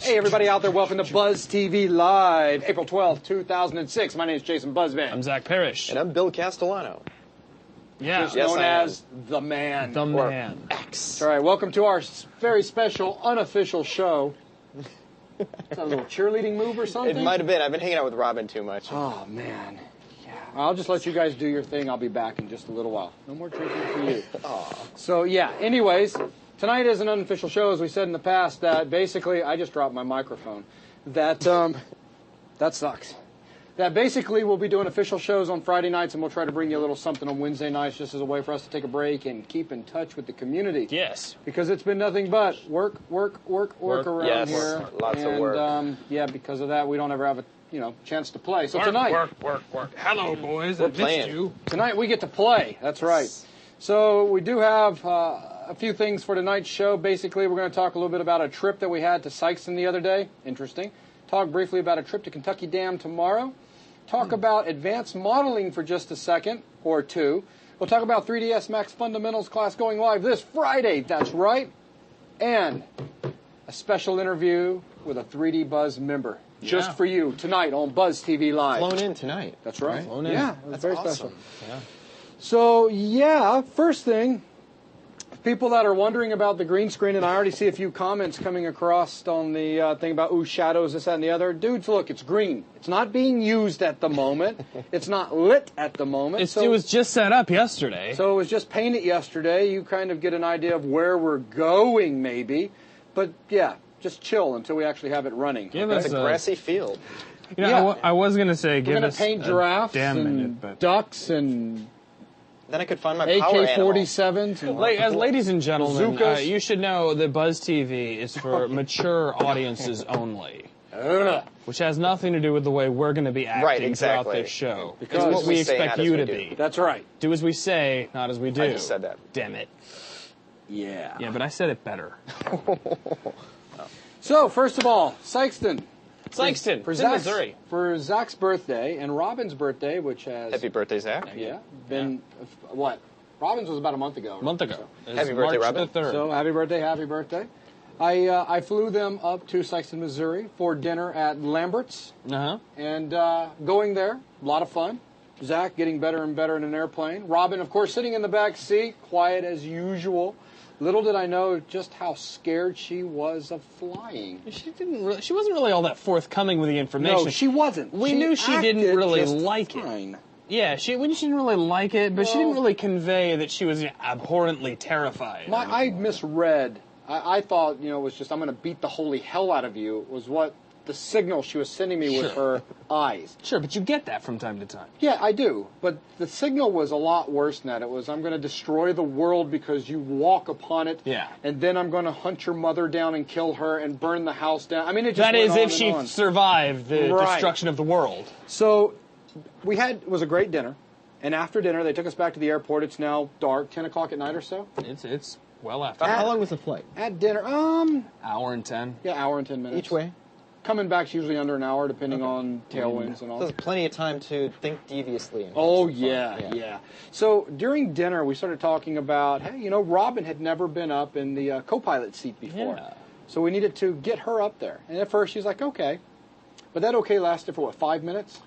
Hey, everybody out there, welcome to BuzzTV Live, April 12th, 2006. My name is Jason Busby. I'm Zach Parrish. And I'm Bill Castellano. Yeah. Who's known as The Man. The Man. X. All right, welcome to our very special, unofficial show. Is that a little cheerleading move or something? It might have been. I've been hanging out with Robin too much. Oh, man. Yeah. I'll just let you guys do your thing. I'll be back in just a little while. No more drinking for you. So, yeah, anyways, tonight is an unofficial show, as we said in the past, that basically, I just dropped my microphone, that sucks. That basically we'll be doing official shows on Friday nights, and we'll try to bring you a little something on Wednesday nights just as a way for us to take a break and keep in touch with the community. Yes. Because it's been nothing but work around yes. here. Lots of work. And, yeah, because of that, we don't ever have a chance to play. So tonight... Work. Hello, boys. We're I missed playing. you. Tonight we get to play. That's right. So we do have a few things for tonight's show. Basically, we're going to talk a little bit about a trip that we had to Sykeston the other day. Interesting. Talk briefly about a trip to Kentucky Dam tomorrow. Talk about advanced modeling for just a second or two. We'll talk about 3ds Max Fundamentals class going live this Friday. That's right. And a special interview with a 3D Buzz member. Just for you tonight on BuzzTV Live. Flown in tonight. That's right. Flown in. Yeah, that's very awesome. special. Yeah. So, yeah, first thing, people that are wondering about the green screen, and I already see a few comments coming across on the thing about, ooh, shadows, this, that, and the other. Dudes, look, it's green. It's not being used at the moment. It's not lit at the moment. It was just set up yesterday. So it was just painted yesterday. You kind of get an idea of where we're going, maybe. But, yeah, just chill until we actually have it running. Give It's us a grassy field. You know, I was going to say, give us We're going to paint giraffes damn and minute, but ducks and Then I could find my power animal. AK-47s. And as ladies and gentlemen, Bazookas. you should know that BuzzTV is for mature audiences only, which has nothing to do with the way we're going to be acting throughout this show. Because it's what we we say, expect not you as to we do. be. That's right. Do as we say, not as we do. I just said that. Damn it. Yeah. Yeah, but I said it better. So, first of all, Sykeston. Sykeston, For it's in Missouri. For Zach's birthday and Robin's birthday, which has... Happy birthday, Zach. Yeah. Been, what? Robin's was about a month ago. A month ago. It was Happy birthday, March Robin. the 3rd. So, happy birthday. I flew them up to Sykeston, Missouri for dinner at Lambert's. Uh-huh. And going there, a lot of fun. Zach getting better and better in an airplane. Robin, of course, sitting in the back seat, quiet as usual. Little did I know just how scared she was of flying. She wasn't really all that forthcoming with the information. No, she wasn't. We knew she didn't acted really just like fine. it. Yeah, she didn't really like it, but she didn't really convey that she was abhorrently terrified. I misread. I thought, it was just, I'm going to beat the holy hell out of you, was what the signal she was sending me with her eyes. Sure, but you get that from time to time. Yeah, I do. But the signal was a lot worse than that. It was, I'm going to destroy the world because you walk upon it. Yeah. And then I'm going to hunt your mother down and kill her and burn the house down. I mean, it just That went is on if and she on. survived the destruction of the world. So it was a great dinner. And after dinner, they took us back to the airport. It's now dark, 10 o'clock at night or so. It's well after. How long was the flight? At dinner, Hour and 10. yeah, hour and 10 minutes. Each way? Coming back's usually under an hour, depending on tailwinds and all. There's plenty of time to think deviously. And Oh, have some fun. yeah. So during dinner, we started talking about, hey, Robin had never been up in the co-pilot seat before. Yeah. So we needed to get her up there. And at first, she's like, okay. But that okay lasted for, 5 minutes?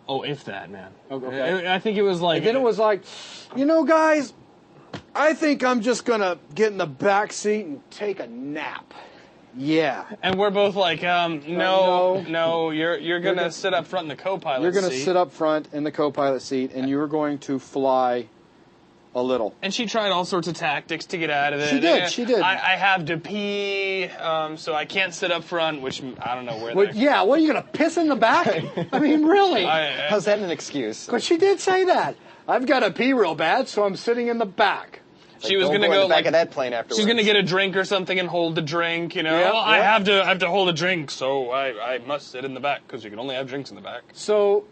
Oh, if that, man. Okay. I think it was like... And then it was like, guys, I think I'm just going to get in the back seat and take a nap. Yeah. And we're both like, no, you're going to sit up front in the co-pilot seat. You're going to sit up front in the co-pilot seat, and you're going to fly a little. And she tried all sorts of tactics to get out of it. She did. I have to pee, so I can't sit up front, which I don't know where What are you going to piss in the back? I mean, really? How's that an excuse? But she did say that. I've got to pee real bad, so I'm sitting in the back. She was going to go in go the back of that plane afterwards. She's going to get a drink or something and hold the drink, Yeah, I have to hold a drink, so I must sit in the back because you can only have drinks in the back. So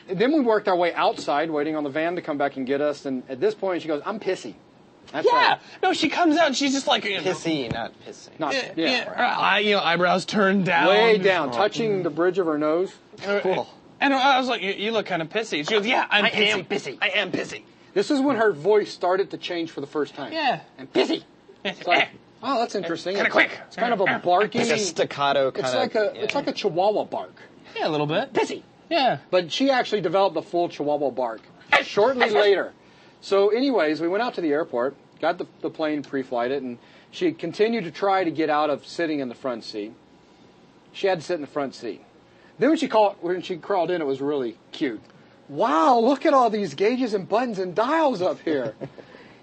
then we worked our way outside, waiting on the van to come back and get us. And at this point, she goes, I'm pissy. That's right. No, she comes out and she's just like... Pissy, not pissing. Eyebrows turned down. Way down, touching the bridge of her nose. Cool. And I was like, you look kind of pissy. She goes, yeah, I'm pissy. I am pissy. This is when her voice started to change for the first time. Yeah. I'm pissy. It's like, Oh, that's interesting. Kind of quick. It's kind of a barky. Like a staccato kind of. It's like a Chihuahua bark. Yeah, a little bit. Pissy. Yeah. But she actually developed the full Chihuahua bark shortly later. So, anyways, we went out to the airport, got the plane pre-flighted, and she continued to try to get out of sitting in the front seat. She had to sit in the front seat. Then when she crawled in, it was really cute. Wow, look at all these gauges and buttons and dials up here.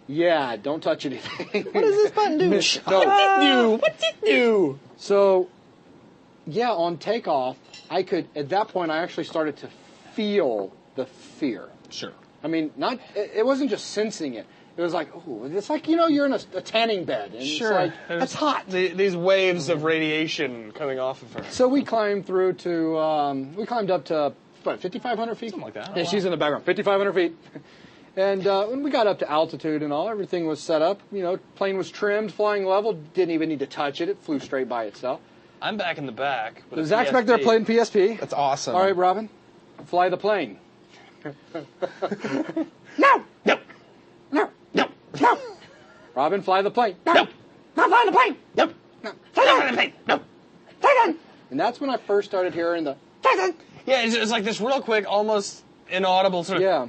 Yeah, don't touch anything. What does this button do? What's it do? So, yeah, on takeoff, at that point, I actually started to feel the fear. Sure. I mean, it wasn't just sensing it. It was like, oh, it's like, you're in a tanning bed. And Sure. It's like, that's hot. These waves of radiation coming off of her. So we climbed up to, 5,500 feet? Something like that. Yeah, she's in the background, 5,500 feet. And when we got up to altitude and all, everything was set up. Plane was trimmed, flying level, didn't even need to touch it. It flew straight by itself. I'm back in the back. So Zach's back there playing PSP. That's awesome. All right, Robin, fly the plane. No! No! No! No! No! Robin, fly the plane. No! Not flying the plane! No! No! Fly the plane! No! Fly. And that's when I first started hearing the Yeah, it's like this real quick, almost inaudible sort of. Yeah.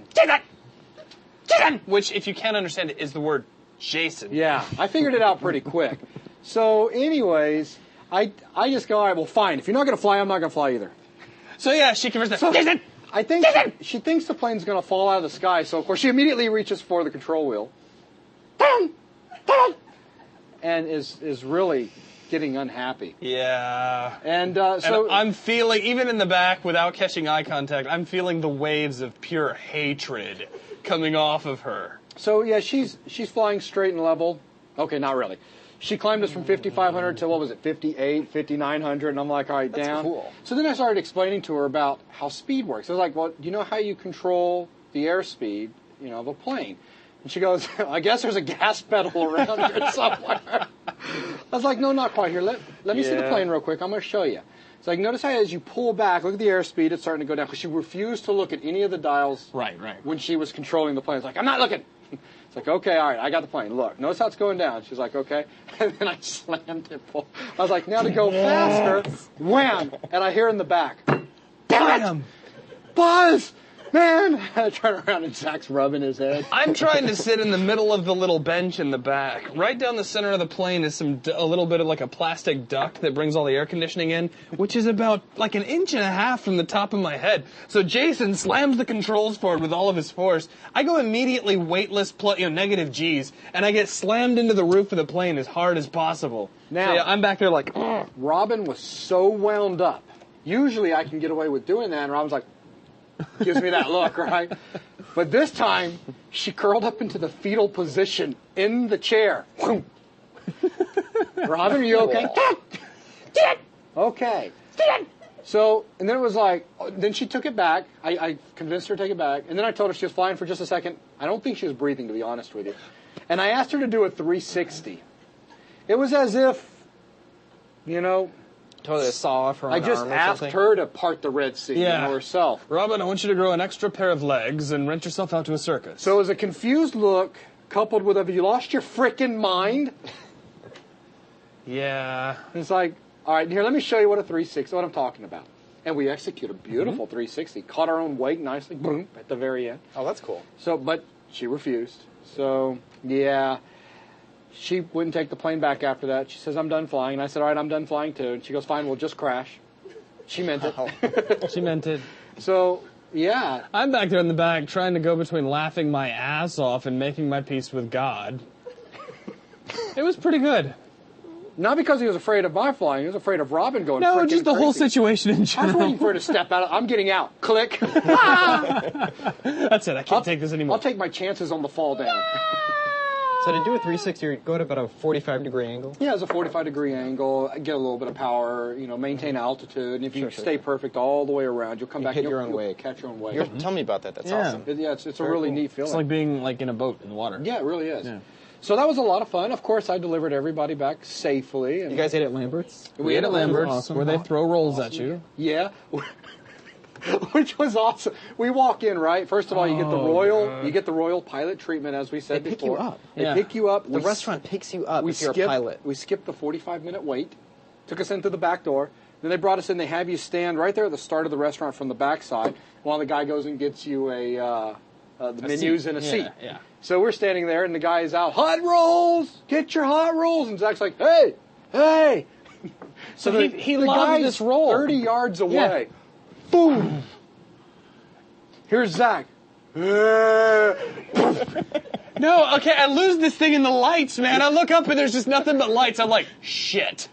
Jason! Which, if you can't understand it, is the word Jason. Yeah, I figured it out pretty quick. So, anyways, I just go, all right, well, fine. If you're not going to fly, I'm not going to fly either. So yeah, she converts that. So, Jason! I think she thinks the plane's going to fall out of the sky, so of course she immediately reaches for the control wheel. And is really getting unhappy. Yeah. And And I'm feeling, even in the back, without catching eye contact, I'm feeling the waves of pure hatred coming off of her. So yeah, she's flying straight and level. Okay, not really. She climbed us from 5,500 to, 58, 5,900, and I'm like, all right, That's down. cool. So then I started explaining to her about how speed works. I was like, well, do you know how you control the airspeed, of a plane? And she goes, I guess there's a gas pedal around here somewhere. I was like, no, not quite here. Let me see the plane real quick. I'm going to show you. It's like, notice how as you pull back, look at the airspeed, it's starting to go down. Because she refused to look at any of the dials Right. when she was controlling the plane. It's like, I'm not looking. It's like, okay, all right, I got the plane. Look, notice how it's going down. She's like, okay. And then I slammed it. I was like, now to go faster, wham! And I hear in the back, damn it! Buzz! Man! I turn around and Zach's rubbing his head. I'm trying to sit in the middle of the little bench in the back. Right down the center of the plane is a little bit of like a plastic duct that brings all the air conditioning in, which is about like an inch and a half from the top of my head. So Jason slams the controls forward with all of his force. I go immediately weightless, negative G's, and I get slammed into the roof of the plane as hard as possible. Now, so, yeah, I'm back there like, Robin was so wound up. Usually I can get away with doing that, and Robin's like, gives me that look, right? But this time, she curled up into the fetal position in the chair. Robin, are you okay? Okay. So, and then it was like, then she took it back. I convinced her to take it back. And then I told her she was flying for just a second. I don't think she was breathing, to be honest with you. And I asked her to do a 360. It was as if, Totally saw off her I just asked her to part the Red Sea herself. Robin, I want you to grow an extra pair of legs and rent yourself out to a circus. So it was a confused look coupled with, have you lost your frickin' mind? Yeah. It's like, all right, here, let me show you what I'm talking about. And we execute a beautiful 360. Caught our own weight nicely, boom, at the very end. Oh, that's cool. So, but she refused. So, yeah. She wouldn't take the plane back after that. She says, I'm done flying. And I said, all right, I'm done flying too. And she goes, fine, we'll just crash. She meant it. She meant it. So, yeah. I'm back there in the back trying to go between laughing my ass off and making my peace with God. It was pretty good. Not because he was afraid of my flying. He was afraid of Robin going No, freaking just the whole crazy. situation in I was general. waiting for her to step out. I'm getting out. Click. That's it. I can't take this anymore. I'll take my chances on the fall down. So to do a 360, you go at about a 45-degree angle? Yeah, it's a 45-degree angle. Get a little bit of power, maintain altitude. And if you stay perfect all the way around, you'll come back and you'll catch your own wave. Tell me about that. That's awesome. It's a really neat feeling. It's like being like in a boat in the water. Yeah, it really is. Yeah. So that was a lot of fun. Of course, I delivered everybody back safely. And You guys ate at Lambert's? We ate at Lambert's, Awesome. where they throw rolls at you. Yeah. which was awesome. We walk in, right? First of all, you get the royal pilot treatment, as we said They pick before. you up. They pick you up. The restaurant picks you up if you're a pilot. We skipped the 45-minute wait. Took us in through the back door. Then they brought us in. They have you stand right there at the start of the restaurant from the back side while the guy goes and gets you the menus and a seat. Yeah. So we're standing there, and the guy is out. Hot rolls! Get your hot rolls! And Zach's like, hey! So he the loved guy's this roll. 30 yards away. Boom! Here's Zach. No, okay, I lose this thing in the lights, man. I look up and there's just nothing but lights. I'm like, shit.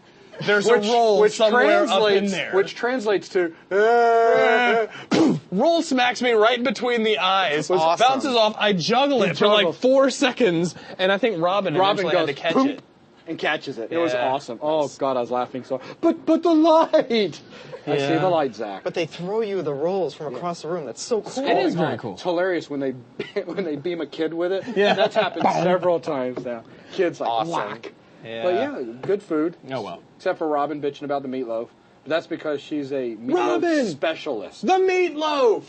There's a roll somewhere up in there. Which translates to... Roll smacks me right between the eyes. Awesome. Bounces off. I juggle it for like 4 seconds, and I think Robin eventually goes, had to catch boom, it. and catches it. It was Yeah. awesome. Oh, God, I was laughing so... But the light! I see the light, Zach. But they throw you the rolls from across the room. That's so cool. It is very cool. It's hilarious when they beam a kid with it. Yeah. That's happened several times now. Kids like, Awesome. whack. Yeah. But yeah, good food. Oh, well. Except for Robin bitching about the meatloaf. But that's because she's a meatloaf specialist. The meatloaf!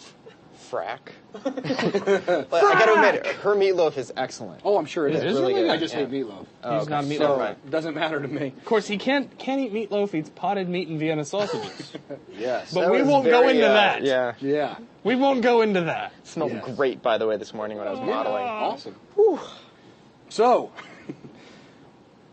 Frack. But I gotta admit, her meatloaf is excellent. Oh, I'm sure it is. is really really good. I just Yeah. hate meatloaf. He's not a meatloaf So guy. it doesn't matter to me. Of course, he can't eat meatloaf. He eats potted meat and Vienna sausages. Yes. But That we was won't go very, into that. Yeah. Yeah. We won't go into that. Smelled Yes. great, by the way, this morning when I was modeling. Awesome. So,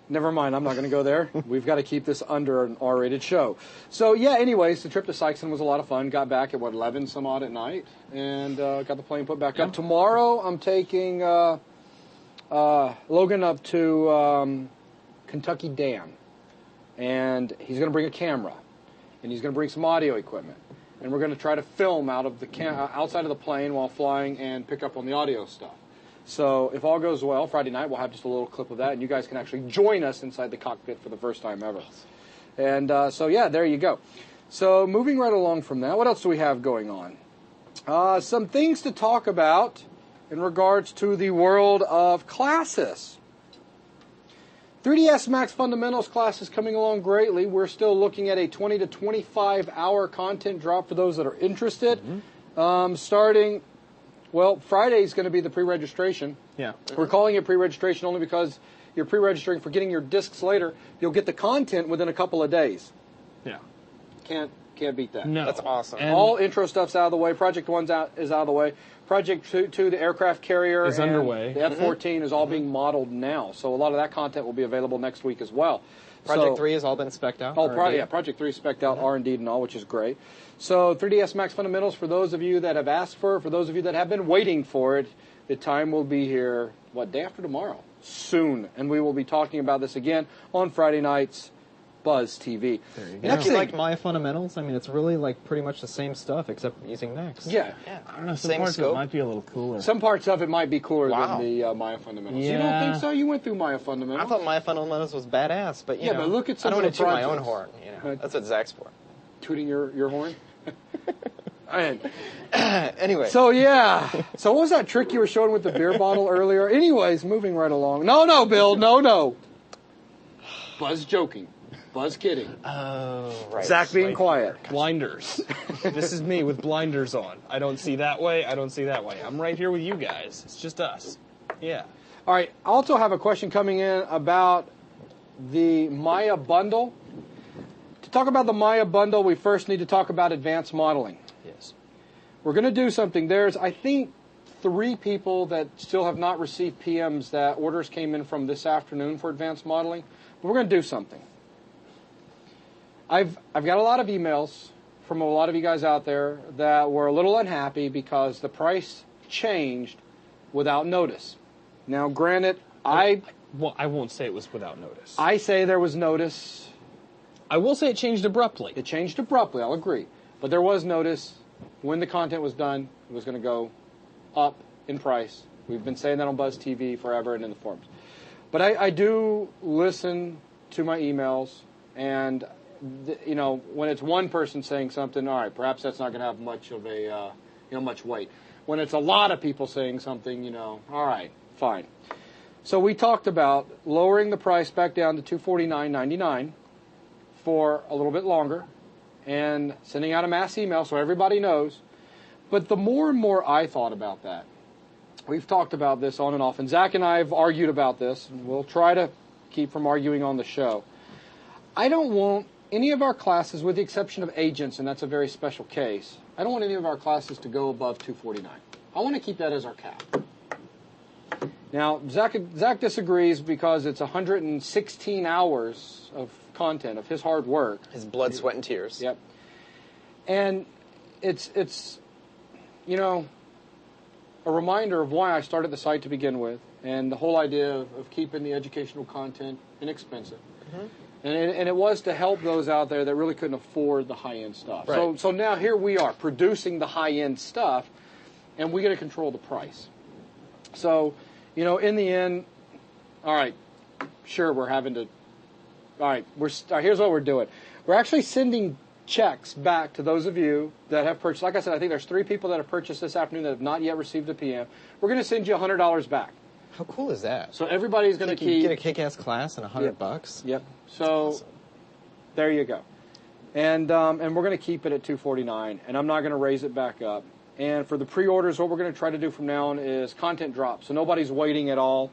never mind. I'm not going to go there. We've got to keep this under an R-rated show. So, yeah, anyways, the trip to Sykeston was a lot of fun. Got back at, 11 some odd at night, and got the plane put back up. Tomorrow, I'm taking Logan up to Kentucky Dam, and he's going to bring a camera, and he's going to bring some audio equipment, and we're going to try to film out of the outside of the plane while flying and pick up on the audio stuff. So if all goes well, Friday night we'll have just a little clip of that, and you guys can actually join us inside the cockpit for the first time ever. And so yeah, there you go. So moving right along from that, what else do we have going on? Some things to talk about in regards to the world of classes. 3ds Max Fundamentals class is coming along greatly. We're still looking at a 20 to 25 hour content drop for those that are interested. Starting, well, Friday is going to be the pre-registration. Yeah. We're calling it pre-registration only because you're pre-registering for getting your discs later. You'll get the content within a couple of days. Yeah. Can't beat that. No. That's awesome. And All intro stuff's out of the way. Project 1's is out of the way. Project 2, the aircraft carrier, Is and underway. the F-14 is all being modeled now. So a lot of that content will be available next week as well. Project 3 has all been spec'd out. Oh, already. Project 3 spec'd out R&D and all, which is great. So 3ds Max Fundamentals, for those of you that have asked for it, for those of you that have been waiting for it, the time will be here, day after tomorrow? Soon. And we will be talking about this again on Friday nights, BuzzTV. And if Next you thing, like Maya Fundamentals, I mean, it's really like pretty much the same stuff except using Next. yeah. I don't know, some Same parts of scope. it might be a little cooler. Some parts of it might be cooler Wow. than the Maya Fundamentals. You don't Yeah. think so? You went through Maya Fundamentals. I thought Maya Fundamentals was badass, but you Yeah, know, but look at some I don't of want the to toot my own projects. horn. You know, Right. that's what Zach's for. Tooting your horn? And Anyway, so, yeah. So what was that trick you were showing with the beer bottle earlier? Anyways, moving right along. No, Bill, no. Buzz joking. Buzz kidding. oh right. Zach being quiet. Blinders. This is me with blinders on. I don't see that way. I don't see that way. I'm right here with you guys. It's just us. Yeah. All right. I also have a question coming in about the Maya bundle. To talk about the Maya bundle, we first need to talk about advanced modeling. Yes. We're going to do something. There's, I think, 3 people that still have not received PMs that orders came in from this afternoon for advanced modeling. But we're going to do something. I've got a lot of emails from a lot of you guys out there that were a little unhappy because the price changed without notice. Now, granted, Well, I won't say it was without notice. I say there was notice. I will say it changed abruptly. It changed abruptly, I'll agree. But there was notice when the content was done, it was going to go up in price. We've been saying that on BuzzTV forever and in the forums. But I do listen to my emails, and when it's one person saying something, all right, perhaps that's not going to have much of a much weight. When it's a lot of people saying something, all right, fine. So we talked about lowering the price back down to $249.99 for a little bit longer, and sending out a mass email so everybody knows. But the more and more I thought about that, we've talked about this on and off, and Zach and I have argued about this, and we'll try to keep from arguing on the show. I don't want any of our classes, with the exception of agents, and that's a very special case, I don't want any of our classes to go above 249. I want to keep that as our cap. Now, Zach disagrees because it's 116 hours of content, of his hard work. His blood, sweat, and tears. Yep. And it's a reminder of why I started the site to begin with, and the whole idea of keeping the educational content inexpensive. Mm-hmm. And it was to help those out there that really couldn't afford the high-end stuff. Right. So now here we are, producing the high-end stuff, and we got to control the price. So, in the end, all right, sure, we're having to, all right, here's what we're doing. We're actually sending checks back to those of you that have purchased. Like I said, I think there's 3 people that have purchased this afternoon that have not yet received a PM. We're going to send you $100 back. How cool is that? So everybody's going to keep... get a kick-ass class and $100. Yep. So awesome. There you go. And we're going to keep it at $249, and I'm not going to raise it back up. And for the pre-orders, what we're going to try to do from now on is content drop, so nobody's waiting at all.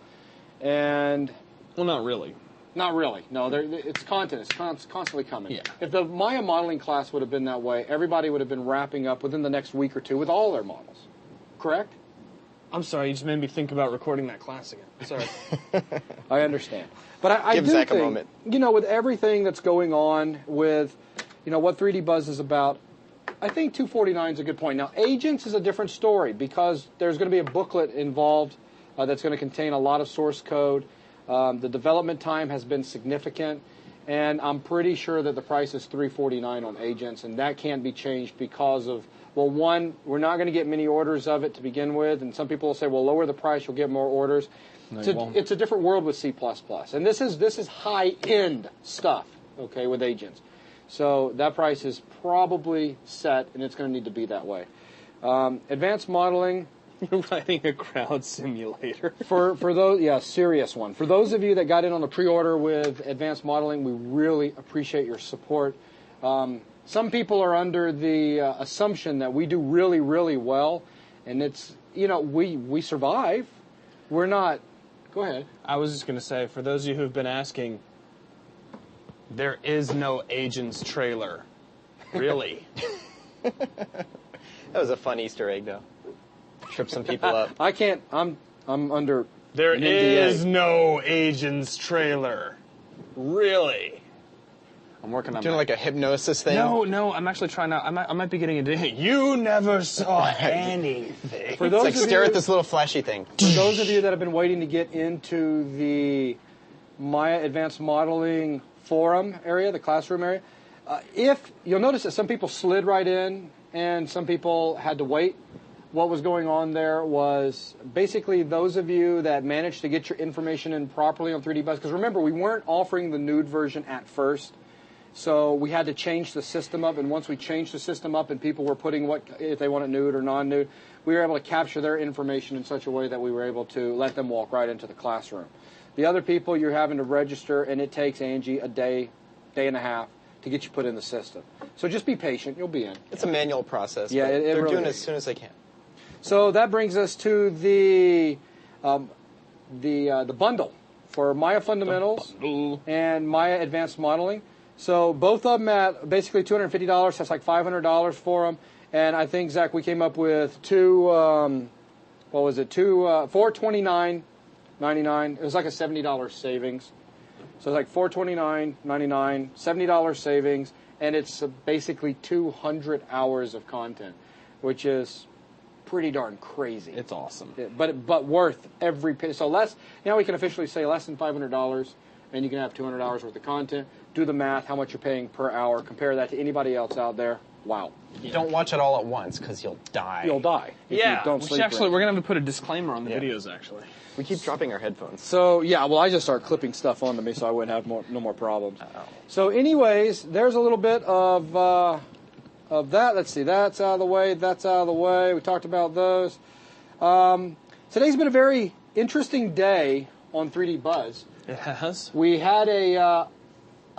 And Well, not really. not really. No, it's content. It's constantly coming. Yeah. If the Maya modeling class would have been that way, everybody would have been wrapping up within the next week or two with all their models. Correct? I'm sorry, you just made me think about recording that class again. Sorry. I understand. But I Give do Zach a think, moment. with everything that's going on with, what 3D Buzz is about, I think 249 is a good point. Now, agents is a different story because there's going to be a booklet involved that's going to contain a lot of source code. The development time has been significant, and I'm pretty sure that the price is $349 on agents, and that can't be changed because of, well, one, we're not going to get many orders of it to begin with, and some people will say, well, lower the price, you'll get more orders. No, It's a different world with C++, and this is high-end stuff, okay, with agents. So that price is probably set, and it's going to need to be that way. Advanced modeling. You're writing a crowd simulator. For those, serious one. For those of you that got in on the pre-order with advanced modeling, we really appreciate your support. Some people are under the assumption that we do really, really well, and it's, we survive. We're not. Go ahead. I was just going to say, for those of you who've been asking, there is no Agents trailer. Really? That was a fun Easter egg, though. Trip some people up. I can't. I'm under. There an NDA. is no Agents trailer. Really? I'm working on Doing that. like a hypnosis thing. No, I'm actually trying to. I might be getting into. You never saw anything. For It's those like of stare you, at this little flashy thing. For those of you that have been waiting to get into the Maya Advanced Modeling forum area, the classroom area, if you'll notice that some people slid right in and some people had to wait. What was going on there was basically those of you that managed to get your information in properly on 3D Buzz, because remember, we weren't offering the nude version at first, so we had to change the system up, and once we changed the system up and people were putting if they wanted nude or non-nude, we were able to capture their information in such a way that we were able to let them walk right into the classroom. The other people, you're having to register, and it takes, Angie, a day and a half to get you put in the system. So just be patient. You'll be in. It's a manual process. Yeah, but it they're really doing it is. as soon as they can. So that brings us to the bundle for Maya Fundamentals and Maya Advanced Modeling. So both of them at basically $250. That's like $500 for them. And I think, Zach, we came up with $429.99. It was like a $70 savings. So it's like $429.99, $70 savings, and it's basically 200 hours of content, which is pretty darn crazy. It's awesome. But worth every penny. So now we can officially say less than $500, and you can have 200 hours worth of content. Do the math, how much you're paying per hour. Compare that to anybody else out there. Wow. Don't watch it all at once, because you'll die. You'll die if you don't sleep right. We're going to have to put a disclaimer on the videos, actually. We keep dropping our headphones. So, I just start clipping stuff onto me so I wouldn't have no more problems. Uh-oh. So, anyways, there's a little bit of that. Let's see, that's out of the way, that's out of the way. We talked about those. Today's been a very interesting day on 3D Buzz. It has. We had a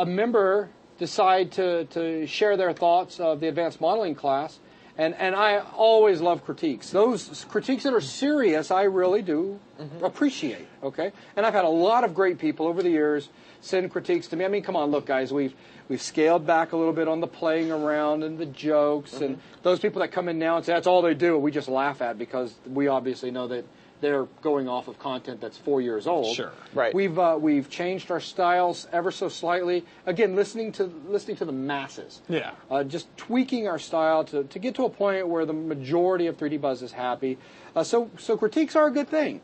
member decide to share their thoughts of the advanced modeling class. And I always love critiques. Those critiques that are serious, I really do appreciate, okay? And I've had a lot of great people over the years send critiques to me. I mean, come on, look, guys, we've scaled back a little bit on the playing around and the jokes. And those people that come in now and say that's all they do, we just laugh at because we obviously know that they're going off of content that's 4 years old. Sure. Right. We've changed our styles ever so slightly. Again, listening to the masses. Yeah. Just tweaking our style to get to a point where the majority of 3D Buzz is happy. So critiques are a good thing.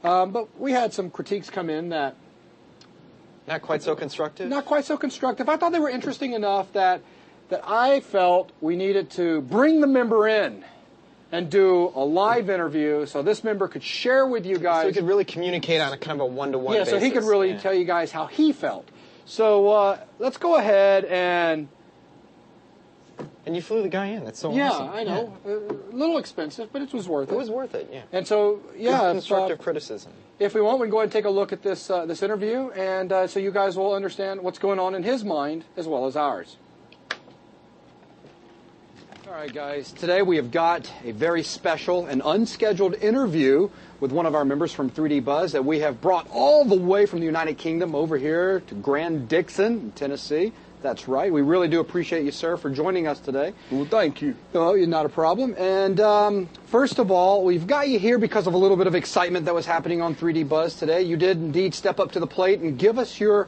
But we had some critiques come in that Not quite so constructive? not quite so constructive. I thought they were interesting enough that I felt we needed to bring the member in and do a live interview so this member could share with you guys. So we could really communicate on a kind of a one-to-one yeah, basis. so he could really tell you guys how he felt. So let's go ahead and... And you flew the guy in. That's so Yeah, awesome. I know. A little expensive, but it was worth it. It was worth it, yeah. And so, yeah, Good constructive criticism. if we want, we can go ahead and take a look at this this interview, and so you guys will understand what's going on in his mind as well as ours. All right, guys. Today we have got a very special and unscheduled interview with one of our members from 3D Buzz that we have brought all the way from the United Kingdom over here to Grand Dixon, Tennessee. That's right. We really do appreciate you, sir, for joining us today. Well, thank you. Oh, not a problem. And first of all, we've got you here because of a little bit of excitement that was happening on 3D Buzz today. You did indeed step up to the plate and give us your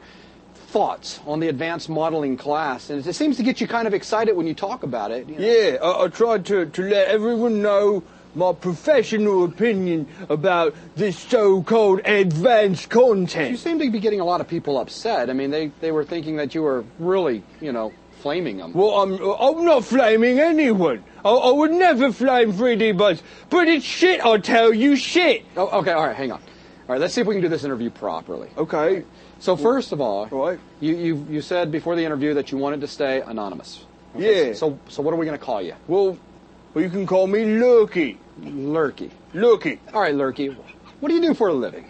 thoughts on the advanced modeling class. And it seems to get you kind of excited when you talk about it. You know? Yeah, I tried to let everyone know my professional opinion about this so-called advanced You content. seem to be getting a lot of people upset. I mean, they were thinking that you were really, flaming them. Well, I'm not flaming anyone. I would never flame 3D Buzz, but it's shit, I tell you, shit. Oh, okay, all right, hang on. All right, let's see if we can do this interview properly. Okay. So first of all, Right. you said before the interview that you wanted to stay anonymous. Yeah. So what are we going to call you? Well, you can call me Lurky. Lurky. Lurky. All right, Lurky. What do you do for a living?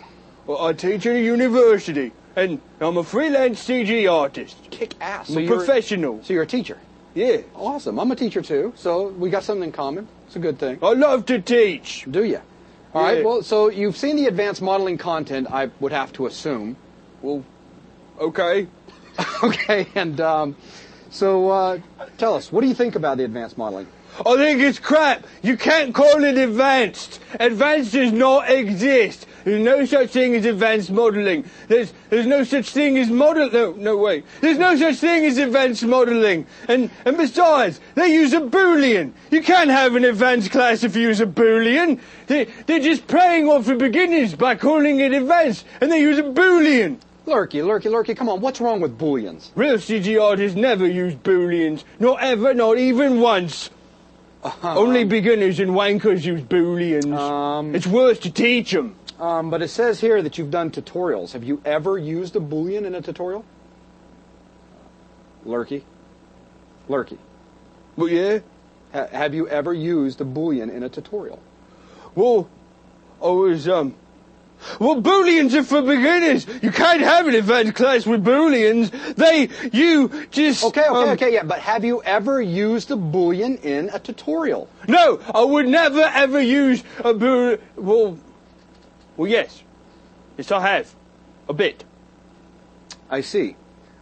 Well, I teach at a university, and I'm a freelance CG artist. Kick ass. I'm a professional. So you're a teacher. Yeah. Awesome. I'm a teacher too. So we got something in common. It's a good thing. I love to teach. Do you? All right. Yeah. Well, so you've seen the advanced modeling content, I would have to assume. Well, okay. Okay. And so tell us, what do you think about the advanced modeling? I think it's crap. You can't call it advanced. Advanced does not exist. There's no such thing as advanced modeling. There's no such thing as no wait. There's no such thing as advanced modeling. And besides, they use a Boolean. You can't have an advanced class if you use a Boolean. They're just playing off the beginners by calling it advanced, and they use a Boolean. Lurky, come on, what's wrong with Booleans? Real CG artists never use Booleans. Not ever, not even once. Only beginners and wankers use Booleans. It's worse to teach them. But it says here that you've done tutorials. Have you ever used a Boolean in a tutorial? Lurky. Well, yeah. Have you ever used a Boolean in a tutorial? Well, I was, well, Booleans are for beginners. You can't have an advanced class with Booleans. You just... Okay, yeah, but have you ever used a Boolean in a tutorial? No, I would never, ever use a Boolean. Well, yes. Yes, I have. A bit. I see.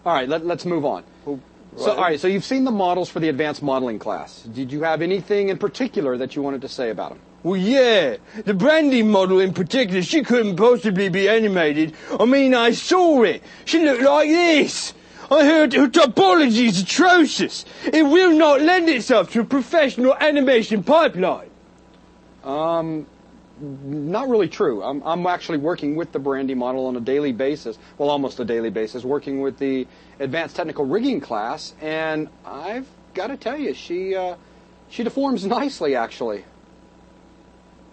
All right, let's move on. Well, So, all right, so you've seen the models for the advanced modeling class. Did you have anything in particular that you wanted to say about them? Well, yeah. The Brandy model in particular, she couldn't possibly be animated. I mean, I saw it. She looked like this. I heard her topology is atrocious. It will not lend itself to a professional animation pipeline. Not really true. I'm actually working with the Brandy model on a daily basis, well, almost a daily basis, working with the advanced technical rigging class, and I've got to tell you, she deforms nicely, actually.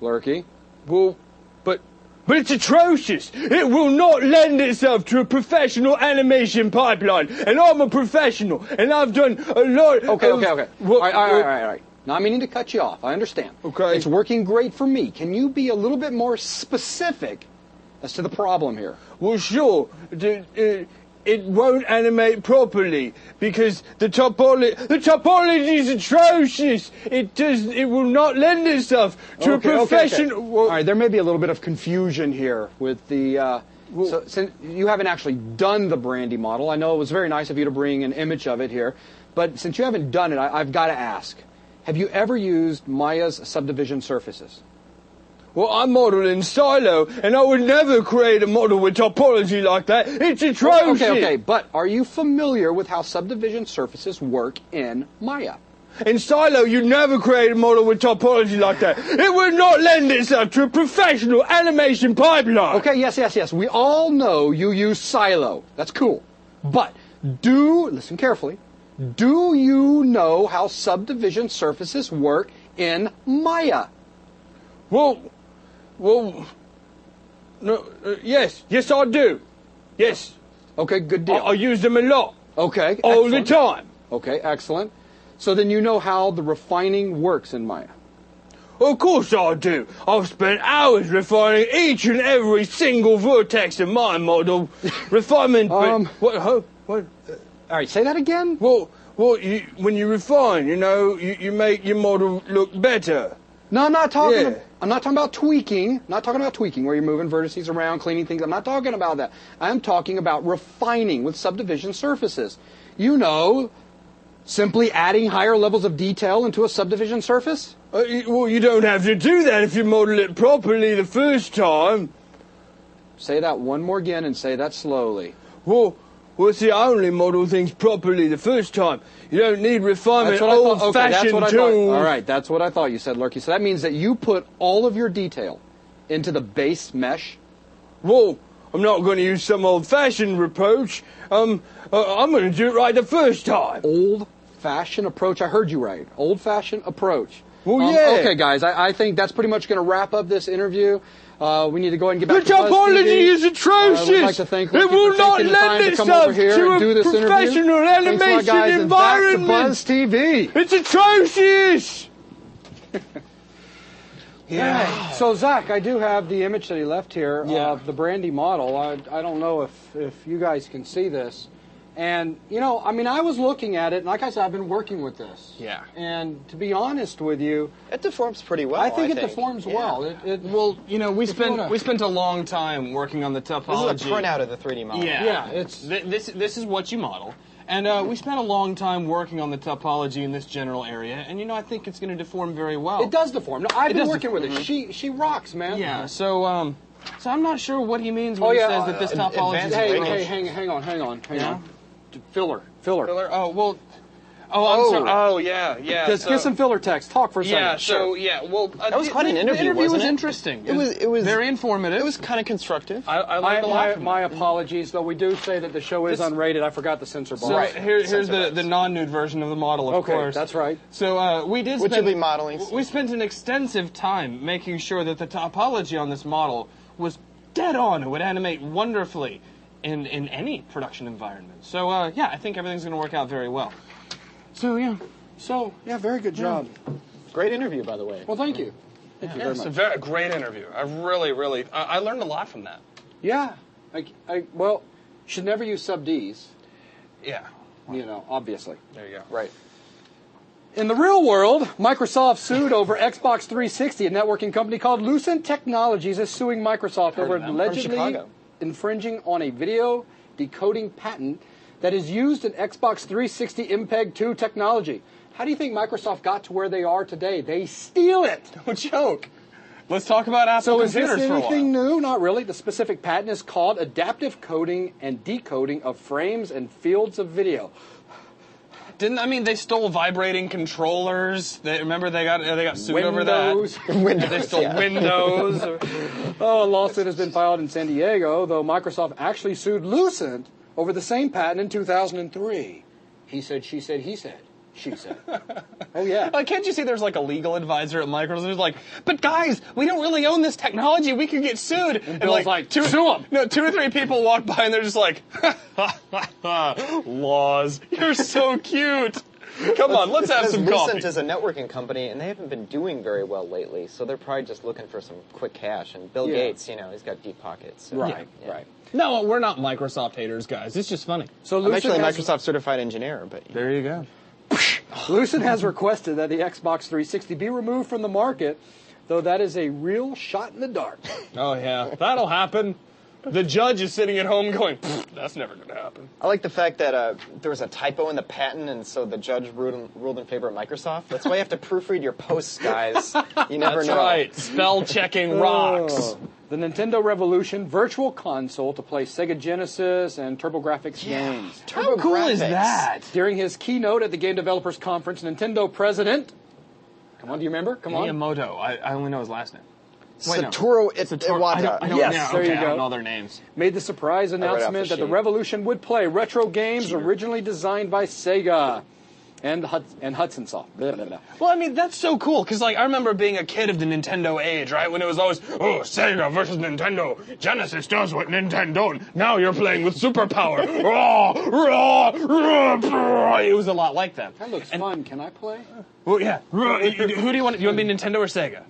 Lurky. Well, but it's atrocious. It will not lend itself to a professional animation pipeline. And I'm a professional, and I've done a lot Okay. Well, All right. Not meaning to cut you off. I understand. Okay. It's working great for me. Can you be a little bit more specific as to the problem here? Well, sure. it won't animate properly because the topology is atrocious. It will not lend itself to a professional. Okay. All right, there may be a little bit of confusion here with the. So since you haven't actually done the Brandy model, I know it was very nice of you to bring an image of it here, but since you haven't done it, I've got to ask: have you ever used Maya's subdivision surfaces? Well, I model in Silo, and I would never create a model with topology like that. It's atrocious. Okay, but are you familiar with how subdivision surfaces work in Maya? In Silo, you'd never create a model with topology like that. It would not lend itself to a professional animation pipeline. Okay, yes. We all know you use Silo. That's cool. But listen carefully, do you know how subdivision surfaces work in Maya? Well, no, yes, I do. Yes. Okay, good deal. I use them a lot. Okay, all excellent. the time. Okay, excellent. So then you know how the refining works in Maya. Of course I do. I've spent hours refining each and every single vertex in my model. Refinement. What? All right, say that again. Well, when you refine, you make your model look better. No, I'm not talking. Yeah. I'm not talking about tweaking. Not talking about tweaking, where you're moving vertices around, cleaning things. I'm not talking about that. I'm talking about refining with subdivision surfaces. Simply adding higher levels of detail into a subdivision surface. Well, you don't have to do that if you model it properly the first time. Say that one more again and say that slowly. Well, see, I only model things properly the first time. You don't need refinement, old-fashioned tools. All right, that's what I thought you said, Lurky. So that means that you put all of your detail into the base mesh? Well, I'm not going to use some old-fashioned approach. I'm going to do it right the first time. Old-fashioned approach? I heard you right. Old-fashioned approach. Well, yeah. Okay, guys, I think that's pretty much going to wrap up this interview. We need to go ahead and get back to BuzzTV. The topology is atrocious. We'd like to thank it will not lend itself to a professional animation environment. Thanks, BuzzTV. It's atrocious. Yeah. So, Zach, I do have the image that he left here of the Brandy model. I don't know if you guys can see this. And, I was looking at it, and like I said, I've been working with this. Yeah. And to be honest with you, it deforms pretty well. I think it deforms well. We spent a long time working on the topology. This is a printout of the 3D model. Yeah. This is what you model. And we spent a long time working on the topology in this general area, and I think it's going to deform very well. It does deform. No, I've been working with it. She rocks, man. Yeah. So I'm not sure what he means when he says that this topology is Hey, hang on. Filler. Oh, well. Oh, I'm sorry. Oh, yeah. Just get some filler text. Talk for a second. Yeah, so, well... that was quite an interview, The interview was wasn't it? interesting. It was very informative. It was kind of constructive. I learned a lot from my apologies, though we do say that the show is unrated. I forgot the censor bar. So here's the non-nude version of the model, of course. Okay, that's right. So we did Which you'll be modeling. We spent an extensive time making sure that the topology on this model was dead on. It would animate wonderfully in any production environment. So, I think everything's going to work out very well. So, very good job. Great interview, by the way. Well, thank you. Thank you very much. It's a great interview. I really, I learned a lot from that. Yeah. Well, you should never use sub-Ds. Yeah. Obviously. There you go. Right. In the real world, Microsoft sued over Xbox 360. A networking company called Lucent Technologies is suing Microsoft over allegedly infringing on a video decoding patent that is used in Xbox 360 MPEG-2 technology. How do you think Microsoft got to where they are today? They steal it. No joke. Let's talk about Apple computers for a while. So is this anything new? Not really. The specific patent is called adaptive coding and decoding of frames and fields of video. They stole vibrating controllers. Remember they got sued over that. Windows. They stole Windows. A lawsuit has been filed in San Diego, though Microsoft actually sued Lucent over the same patent in 2003. He said, she said, he said, she said. Oh, yeah. Can't you see there's a legal advisor at Microsoft who's like, but guys, we don't really own this technology. We could get sued. And Bill's like, sue them. No, 2 or 3 people walk by and they're just like, laws. You're so cute. Come on, let's have some coffee. Lucent is a networking company, and they haven't been doing very well lately, so they're probably just looking for some quick cash. And Bill Gates, he's got deep pockets. So, Right. No, we're not Microsoft haters, guys. It's just funny. So I'm actually a Microsoft certified engineer, but There you go. Lucent has requested that the Xbox 360 be removed from the market, though that is a real shot in the dark. Oh, yeah. That'll happen. The judge is sitting at home going, that's never going to happen. I like the fact that there was a typo in the patent, and so the judge ruled in favor of Microsoft. That's why you have to proofread your posts, guys. You never know. That's right. Spell checking rocks. The Nintendo Revolution Virtual Console to play Sega Genesis and TurboGrafx games. How cool is that? During his keynote at the Game Developers Conference, Nintendo President, come on, do you remember? Come on. Miyamoto. I only know his last name. Satoru Iwata. I don't Yes, know. there you I go. don't know their names. Made the surprise announcement that the Revolution would play retro games originally designed by Sega and Hudson Soft. Blah, blah, blah. Well, I mean, that's so cool, because, I remember being a kid of the Nintendo age, right? When it was always, Sega versus Nintendo. Genesis does what Nintendo don't. Now you're playing with superpower. It was a lot like that. That looks fun. Can I play? Well, yeah. Who do you want? Do you want to be Nintendo or Sega?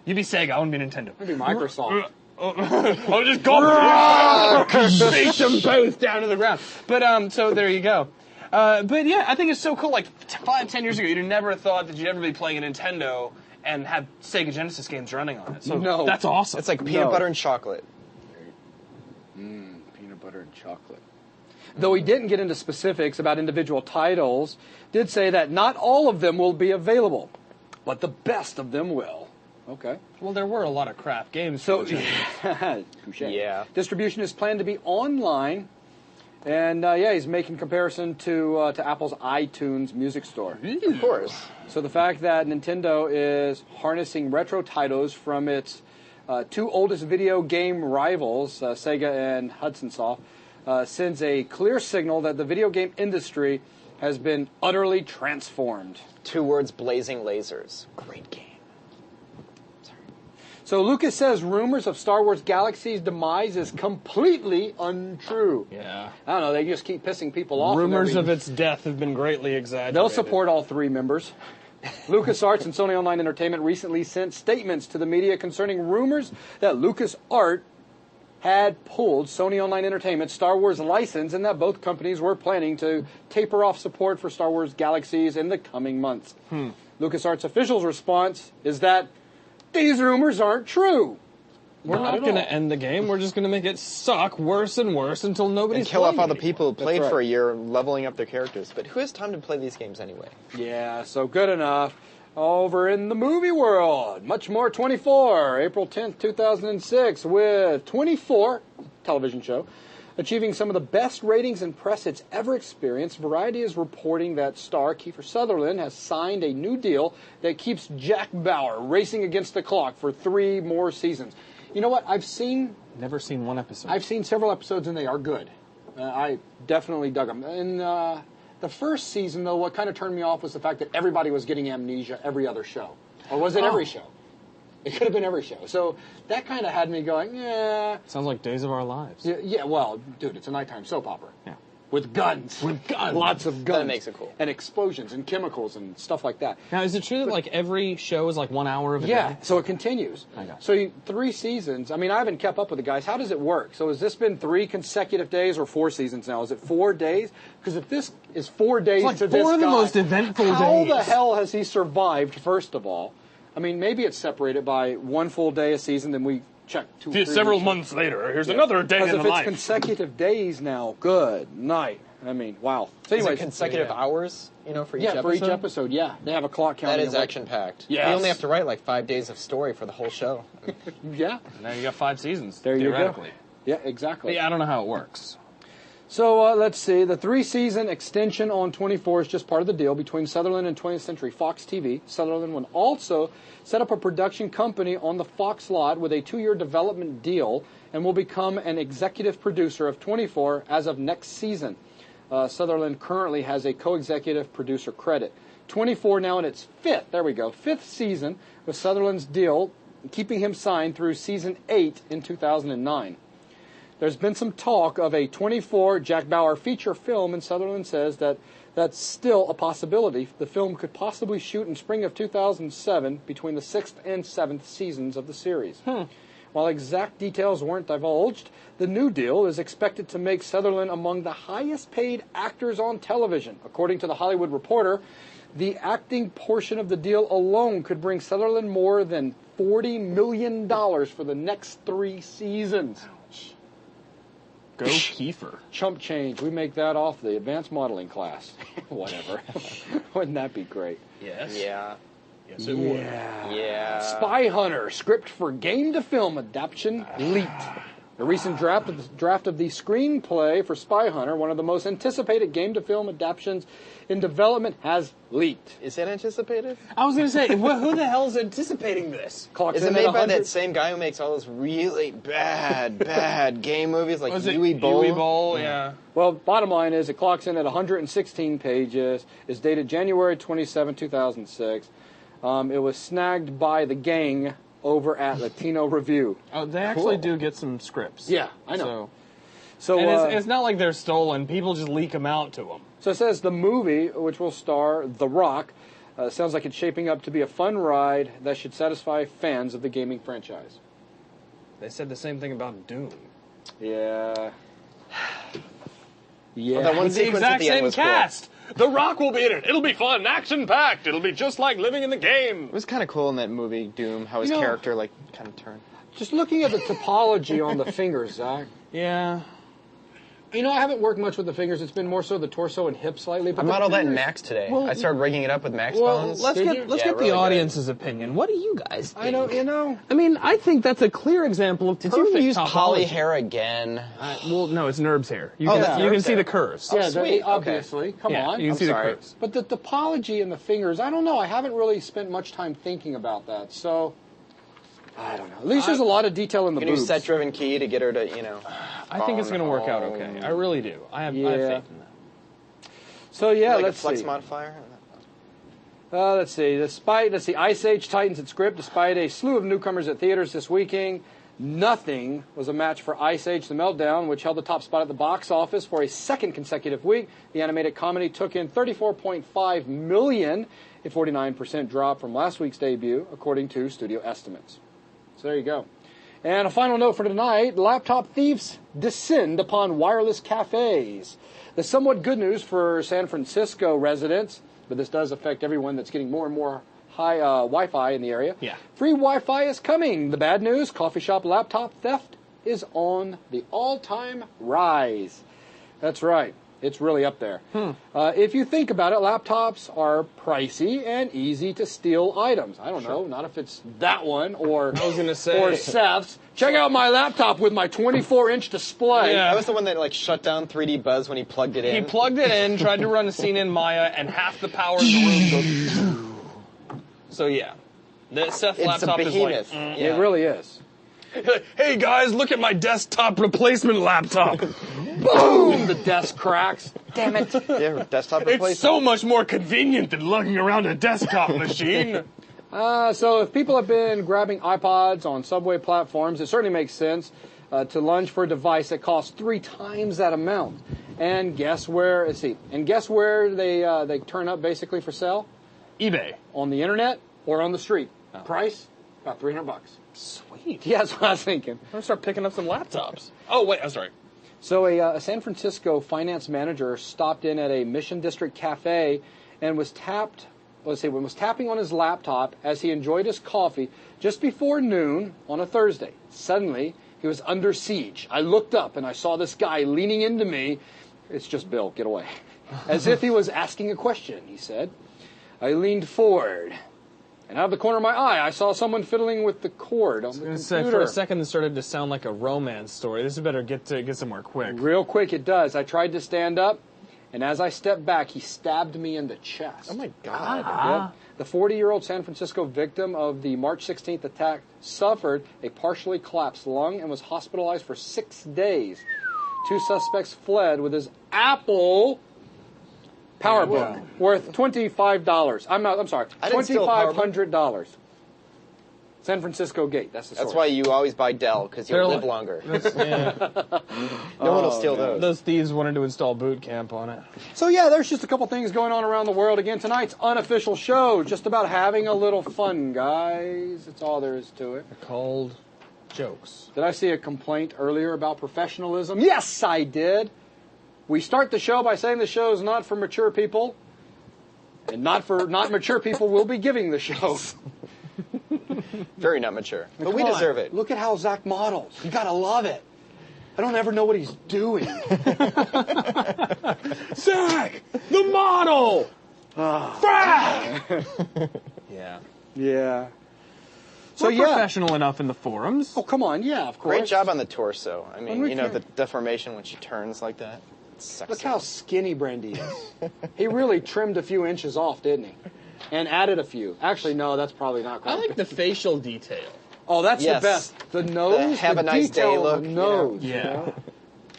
You be Sega. I want to be Nintendo. Maybe Microsoft. I'll just go face them both down to the ground. But so there you go. But yeah, I think it's so cool. Like 5-10 years ago, you'd never thought that you'd ever be playing a Nintendo and have Sega Genesis games running on it. So No. that's awesome. It's like peanut butter and chocolate. Peanut butter and chocolate. Though he didn't get into specifics about individual titles, did say that not all of them will be available, but the best of them will. Okay. Well, there were a lot of crap games. So, Yeah. distribution is planned to be online, and he's making comparison to Apple's iTunes music store. Of course. So the fact that Nintendo is harnessing retro titles from its two oldest video game rivals, Sega and Hudson Soft, sends a clear signal that the video game industry has been utterly transformed. 2 words, blazing lasers. Great game. So Lucas says rumors of Star Wars Galaxy's demise is completely untrue. Yeah. I don't know, they just keep pissing people off. Rumors of its death have been greatly exaggerated. They'll support all 3 members. LucasArts and Sony Online Entertainment recently sent statements to the media concerning rumors that LucasArts had pulled Sony Online Entertainment's Star Wars license and that both companies were planning to taper off support for Star Wars Galaxies in the coming months. LucasArts officials' response is that these rumors aren't true. We're not going to end the game. We're just going to make it suck worse and worse until nobody's And kill off all the playing people who played right. for a year, leveling up their characters. But who has time to play these games anyway? Yeah, so good enough. Over in the movie world, Much More 24, April 10th, 2006, with 24, television show, achieving some of the best ratings and press it's ever experienced. Variety is reporting that star Kiefer Sutherland has signed a new deal that keeps Jack Bauer racing against the clock for 3 more seasons. You know what? Never seen one episode. I've seen several episodes and they are good. I definitely dug them. In the first season, though, what kind of turned me off was the fact that everybody was getting amnesia every other show. Or was it every show? It could have been every show. So that kind of had me going, yeah. Sounds like Days of Our Lives. Yeah, well, dude, it's a nighttime soap opera. Yeah. With guns. With guns. Lots of guns. That makes it cool. And explosions and chemicals and stuff like that. Now, is it true that like every show is like 1 hour of a Yeah, day? so it continues. I got it. So 3 seasons. I mean, I haven't kept up with the guys. How does it work? So has this been 3 consecutive days or 4 seasons now? Is it 4 days? Because if this is 4 days like to 4 this of the guy, most eventful how days. the hell has he survived, first of all? I mean, maybe it's separated by 1 full day a season, then we check 2 3 Several weeks. months later, here's another day in Because the if it's life. consecutive days now, good night. I mean, wow. So Is anyway, it consecutive hours, for each episode? for each episode, yeah. They have a clock counting. That is of what- action-packed. Yes. You only have to write like 5 days of story for the whole show. Yeah, Now you got 5 seasons. there you go. theoretically. Yeah, exactly. Yeah, I don't know how it works. So let's see. The 3-season extension on 24 is just part of the deal between Sutherland and 20th Century Fox TV. Sutherland will also set up a production company on the Fox lot with a 2-year development deal and will become an executive producer of 24 as of next season. Sutherland currently has a co-executive producer credit. 24 now in its 5th season with Sutherland's deal, keeping him signed through season 8 in 2009. there's been some talk of a 24 Jack Bauer feature film, and Sutherland says that that's still a possibility. The film could possibly shoot in spring of 2007 between the 6th and 7th seasons of the series. While exact details weren't divulged, the new deal is expected to make Sutherland among the highest paid actors on television. According to The Hollywood Reporter, the acting portion of the deal alone could bring Sutherland more than $40 million for the next 3 seasons. Go Kiefer. Chump change. We make that off the advanced modeling class. Whatever. Wouldn't that be great? Yes. Yeah. Yes, it would. Yeah. Spy Hunter, script for game-to-film adaptation leaked. The recent draft of the screenplay for Spy Hunter, one of the most anticipated game-to-film adaptations in development, has leaked. Is it anticipated? I was going to say, who the hell is anticipating this? Clocks Is it in made at by 100 that same guy who makes all those really bad game movies like Was it Yui Bowl? Yui Bowl, yeah. Well, bottom line is it clocks in at 116 pages. It's dated January 27, 2006. It was snagged by the gang over at Latino Review. Oh, they actually do get some scripts. Yeah, I know. So, So, and it's not like they're stolen. People just leak them out to them. so it says the movie, which will star The Rock, sounds like it's shaping up to be a fun ride that should satisfy fans of the gaming franchise. They said the same thing about Doom. Yeah. Yeah. Well, that one It's the sequence at exact the end same was cool. cast. The Rock will be in it. It'll be fun, action-packed. It'll be just like living in the game. It was kind of cool in that movie, Doom, how his You know- character, like, kind of turned. Just looking at the topology on the fingers, Zach. Yeah. You know, I haven't worked much with the fingers. It's been more so the torso and hips lately. But I'm the not all that in fingers- Max today. Well, I started rigging it up with Max Well, bones. let's Did get you? let's Yeah, get really the good. audience's opinion. What do you guys think? I know, you know. I mean, I think that's a clear example of Did perfect you use topology. poly hair again? Well, no, it's Nerb's hair. You Oh, can, that's you can Nerb's see hair. the curves. Yeah, sweet. obviously. Come Yeah, on. you can I'm see sorry. the curves. But the topology in the fingers, I don't know. I haven't really spent much time thinking about that. So, I don't know. At least there's a lot of detail in the You can use boobs. set-driven key to get her to, I think it's going to work out okay. I really do. I have faith in that. So, yeah, like let's a flex see. modifier. Let's see. Ice Age tightens its grip despite a slew of newcomers at theaters this weekend. Nothing was a match for Ice Age The Meltdown, which held the top spot at the box office for a second consecutive week. The animated comedy took in $34.5 million, a 49% drop from last week's debut, according to studio estimates. So there you go. And a final note for tonight, laptop thieves descend upon wireless cafes. The somewhat good news for San Francisco residents, but this does affect everyone that's getting more and more high Wi-Fi in the area. Yeah. Free Wi-Fi is coming. The bad news, coffee shop laptop theft is on the all-time rise. That's right. It's really up there. If you think about it, laptops are pricey and easy to steal items. I don't know, not if it's that one or I was gonna say. or Seth's. Check out my laptop with my 24-inch display. Yeah. That was the one that like shut down 3D Buzz when he plugged it He in. plugged it in, tried to run a scene in Maya, and half the power in the room goes. So yeah, the Seth It's a laptop is like. behemoth. It really is. Hey guys, look at my desktop replacement laptop. Boom! The desk cracks. Damn it. Yeah, desktop It's replacement. so much more convenient than lugging around a desktop machine. So if people have been grabbing iPods on subway platforms, it certainly makes sense to lunge for a device that costs 3 times that amount. And guess where? Let's see. And guess where they turn up basically for sale? eBay. On the internet or on the street. Price about $300. Sweet. Yeah, that's what I was thinking. I'm gonna start picking up some laptops. Oh wait, I'm sorry. So a San Francisco finance manager stopped in at a Mission District cafe and was tapping on his laptop as he enjoyed his coffee just before noon on a Thursday. Suddenly, he was under siege. I looked up and I saw this guy leaning into me. It's just Bill, get away. As if he was asking a question, he said. I leaned forward, and out of the corner of my eye, I saw someone fiddling with the cord on the computer. Say, for a second, this started to sound like a romance story. This is better get somewhere quick. Real quick, it does. I tried to stand up, and as I stepped back, he stabbed me in the chest. Oh my God. Yep. The 40-year-old San Francisco victim of the March 16th attack suffered a partially collapsed lung and was hospitalized for 6 days. 2 suspects fled with his Apple PowerBook worth $25. I'm sorry, I didn't steal a PowerBook. $2,500. San Francisco Gate. That's the source. That's why you always buy Dell, because you'll live longer. No one will steal those. Those thieves wanted to install boot camp on it. So yeah, there's just a couple things going on around the world. Again, tonight's unofficial show, just about having a little fun, guys. That's all there is to it. They're called jokes. Did I see a complaint earlier about professionalism? Yes, I did. We start the show by saying the show is not for mature people, and not mature people will be giving the show. Very not mature. But Come we on. deserve it. Look at how Zach models. You gotta love it. I don't ever know what he's doing. Zach, the model. Yeah. Yeah. So We're professional enough in the forums. Oh, come on. Yeah, of course. Great job on the torso. I mean, we you know, can- the deformation when she turns like that. It's sexy. Look how skinny Brandy is. He really trimmed a few inches off, didn't he? And added a few. Actually, no, that's probably not I quite. like the facial detail. Oh, that's Yes. the best. The nose, have the a nice detail day of look, the you nose. Yeah.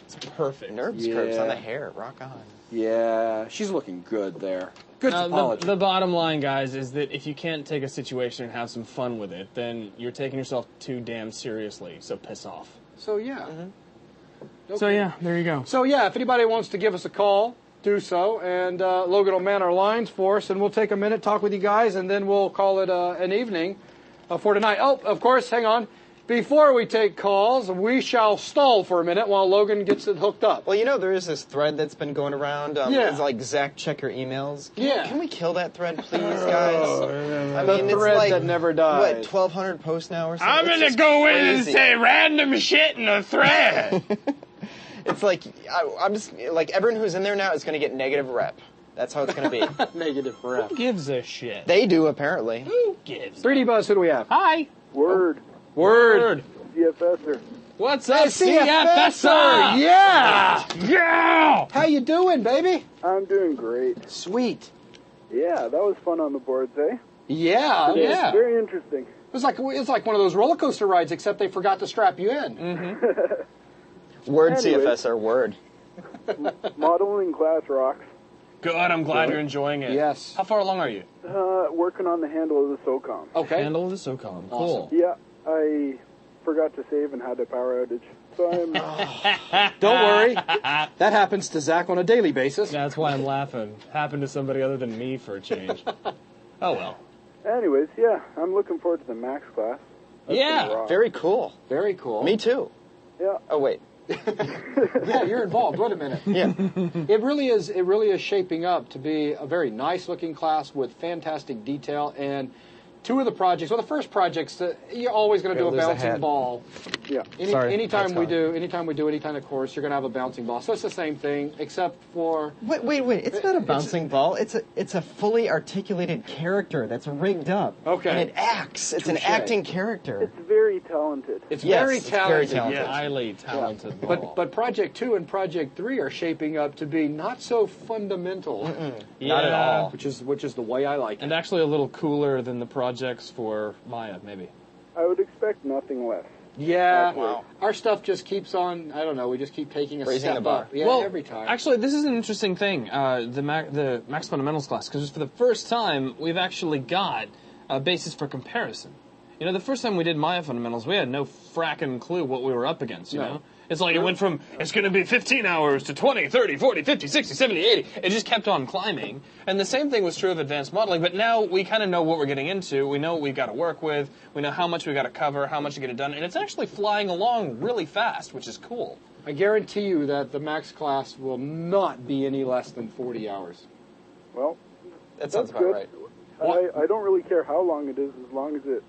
It's perfect. nerves curves on the hair. Rock on. Yeah, she's looking good there. Good The, topology. the bottom line, guys, is that if you can't take a situation and have some fun with it, then you're taking yourself too damn seriously, so piss off. So, yeah. Okay. So, yeah, there you go. So, yeah, if anybody wants to give us a call, do so. And Logan will man our lines for us, and we'll take a minute, talk with you guys, and then we'll call it an evening for tonight. Oh, of course, hang on. Before we take calls, we shall stall for a minute while Logan gets it hooked up. Well, you know, there is this thread that's been going around. Yeah. It's like, Zach, check your emails. Yeah. Can we kill that thread, please, guys? I The mean, thread it's like, that never dies. What, 1,200 posts now or something? I'm It's gonna just go in and crazy. say random shit in a thread. It's like, I'm just, like, everyone who's in there now is going to get negative rep. That's how it's going to be. Negative rep. Who gives a shit? They do, apparently. Who gives? 3D Buzz, who do we have? Hi. Word. Word. CFSer. What's up, CFSer. Yeah. Yeah. How you doing, baby? I'm doing great. Sweet. Yeah, that was fun on the boards, eh? Yeah. It was Yeah. very interesting. It's like one of those roller coaster rides, except they forgot to strap you in. Word, Anyways. CFSR, word. Modeling class rocks. Good. I'm glad you're enjoying it. Yes. How far along are you? Working on the handle of the SOCOM. Okay. Handle of the SOCOM. Cool. Yeah, I forgot to save and had a power outage. So I'm... Don't worry. That happens to Zach on a daily basis. That's why I'm laughing. Happened to somebody other than me for a change. Oh well. Anyways, yeah, I'm looking forward to the Max class. That's Yeah. gonna rock. Very cool. Very cool. Me too. Yeah. Oh, wait. Yeah, you're involved. Wait a minute. Yeah. It really is shaping up to be a very nice looking class with fantastic detail. And two of the projects, well, the first project's you're always going to do a There's a bouncing hat. ball. Yeah. Sorry, Anytime that's we gone. do any kind of course, you're going to have a bouncing ball. So it's the same thing, except for Wait. It's not a bouncing ball. It's a fully articulated character that's rigged up. Okay. And it acts. It's an Touche. acting character. It's very talented. it's Yes, very it's very talented. talented. yes. Highly talented ball. But Project 2 and Project 3 are shaping up to be not so fundamental, Not at all. which is the way I like it. And actually a little cooler than the projects for Maya, maybe. I would expect nothing less. Yeah, Wow. our stuff just keeps on. I don't know. We just keep taking a Raising step the bar. up. Yeah, well, every time. actually, this is an interesting thing. The Max Fundamentals class, because for the first time we've actually got a basis for comparison. You know, the first time we did Maya Fundamentals, we had no frackin' clue what we were up against. You No. know, it's like it went from it's going to be 15 hours to 20, 30, 40, 50, 60, 70, 80. It just kept on climbing. And the same thing was true of advanced modeling. But now we kind of know what we're getting into. We know what we've got to work with. We know how much we've got to cover, how much to get it done, and it's actually flying along really fast, which is cool. I guarantee you that the max class will not be any less than 40 hours. Well, That sounds that's about good. right. I don't really care how long it is as long as it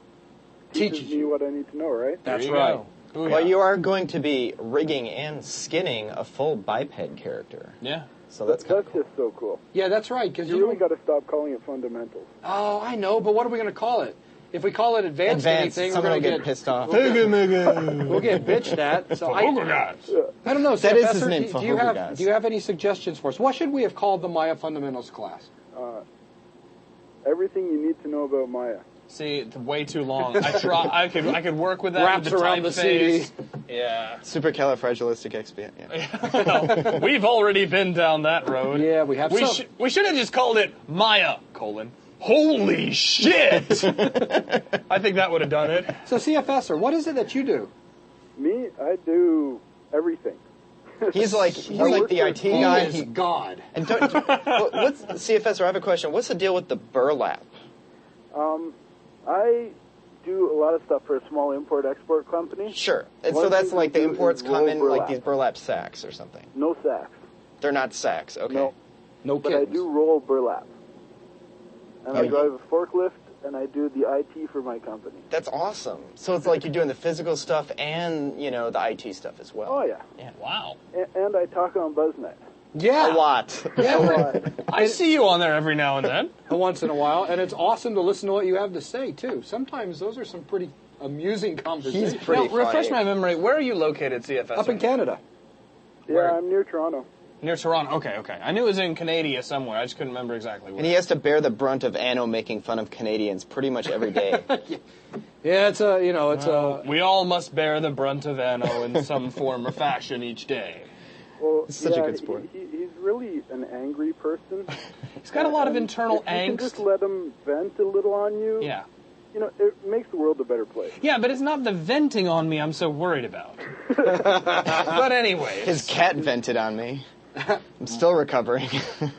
teaches me you. what I need to know, right? That's There you right. go. Booyah. Well, you are going to be rigging and skinning a full biped character. Yeah. So that's kind of That's cool. just so cool. Yeah, that's right. Because You really got to stop calling it fundamentals. Oh, I know. But what are we going to call it? If we call it advanced, Advanced. anything, Someone we're will going to get pissed off. we'll get bitched at. So I don't know. That is Professor, his name, do you have Fahoga, do you have any suggestions for us? What should we have called the Maya Fundamentals class? Everything you need to know about Maya. See, it's way too long. I could work with that. Wraps with the around the CD. typeface. Yeah. Supercalifragilisticexpialidocious. We've already been down that road. Yeah, we have. We So- should have just called it Maya : Holy shit! I think that would have done it. So, CFSer, what is it that you do? Me, I do everything. He's like the IT guy. He is God. And what's CFS? I have a question. What's the deal with the burlap? I do a lot of stuff for a small import-export company. Sure. And One so that's thing like we the do imports is come roll in like burlap. these burlap sacks or something. No sacks. They're not sacks. Okay. No. No But I kidding. do roll burlap. And I you- drive a forklift, and I do the IT for my company. That's awesome. So it's like you're doing the physical stuff and the IT stuff as well. Oh, yeah. Wow. And I talk on BuzzNet. Yeah. A lot. Yeah. A lot. I see you on there every now and then. Once in a while, and it's awesome to listen to what you have to say too. Sometimes those are some pretty amusing conversations. He's pretty Now, refresh funny. my memory. Where are you located, CFS? Up in Canada. Yeah, I'm near Toronto. Near Toronto. Okay. I knew it was in Canada somewhere. I just couldn't remember exactly where. And he has to bear the brunt of Anno making fun of Canadians pretty much every day. Yeah, it's a We all must bear the brunt of Anno in some form or fashion each day. Well, Such a yeah, good sport. He's really an angry person. He's got a lot of And internal if you can just angst. let him vent a little on you. Yeah. It makes the world a better place. Yeah, but it's not the venting on me I'm so worried about. But anyway. His cat vented on me. I'm still recovering.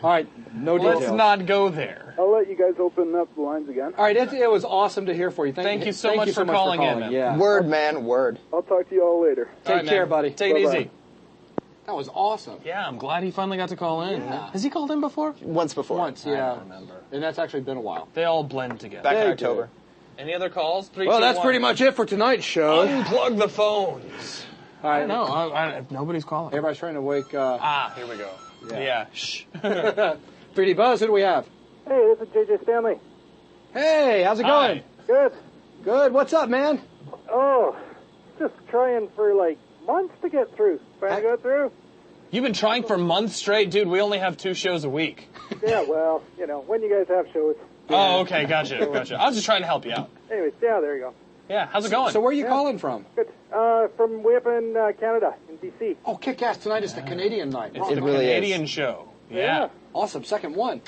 all right. No details. Let's not go there. I'll let you guys open up the lines again. All right, it was awesome to hear for you. Thank you so much for calling in, man. Yeah. Word, man, word. I'll talk to you all later. Take All right, care, man. buddy. Take it Bye-bye. easy. That was awesome. Yeah, I'm glad he finally got to call in. Yeah. Has he called in before? Once before. Once, I yeah. don't remember. And that's actually been a while. They all blend together. Back in They October. Any other calls? 3, Well, 2, that's 1. pretty much it for tonight's show. Unplug the phones. All I right. don't know. Nobody's calling. Everybody's trying to wake. Here we go. Yeah. Shh. 3D Buzz. Who do we have? Hey, this is JJ Stanley. Hey, how's it going? Good. Good. What's up, man? Oh, just trying for like months to get through. Finally got through. You've been trying for months straight? Dude, we only have 2 shows a week. Yeah, well, when you guys have shows. Oh, okay. Gotcha. I was just trying to help you out. Anyways, yeah, there you go. Yeah, how's it going? So where are you calling from? Good. From way up in Canada, in BC. Oh, kick-ass tonight is the Canadian night. It's Oh, the really Canadian show. Yeah. awesome. Second one.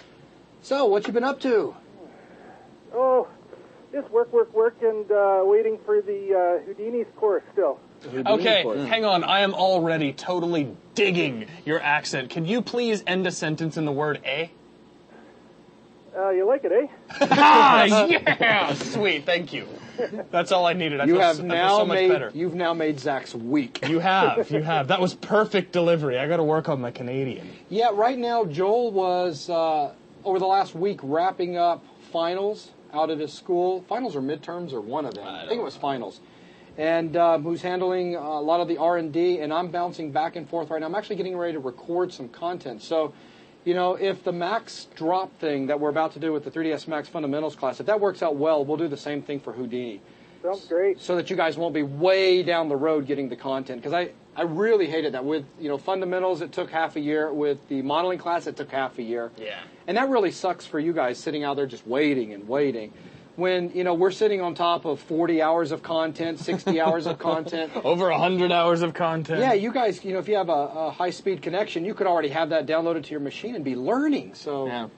So, what you been up to? Oh, just work, and waiting for the Houdini's course still. Okay, hang on. I am already totally digging your accent. Can you please end a sentence in the word a? You like it, eh? Ah, yeah! Sweet, thank you. That's all I needed. I You feel have so now much made. better. You've now made Zach's week. You have. That was perfect delivery. I got to work on my Canadian. Yeah, right now Joel was over the last week wrapping up finals out at his school. Finals or midterms or one of them. I think it was finals. And who's handling a lot of the R&D, and I'm bouncing back and forth right now. I'm actually getting ready to record some content. So, if the Max drop thing that we're about to do with the 3ds Max Fundamentals class, if that works out well, we'll do the same thing for Houdini. Sounds great. So that you guys won't be way down the road getting the content. Because I really hated that. With fundamentals, it took half a year. With the modeling class, it took half a year. Yeah. And that really sucks for you guys sitting out there just waiting and waiting. When, we're sitting on top of 40 hours of content, 60 hours of content. Over 100 hours of content. Yeah, you guys, if you have a high-speed connection, you could already have that downloaded to your machine and be learning. So,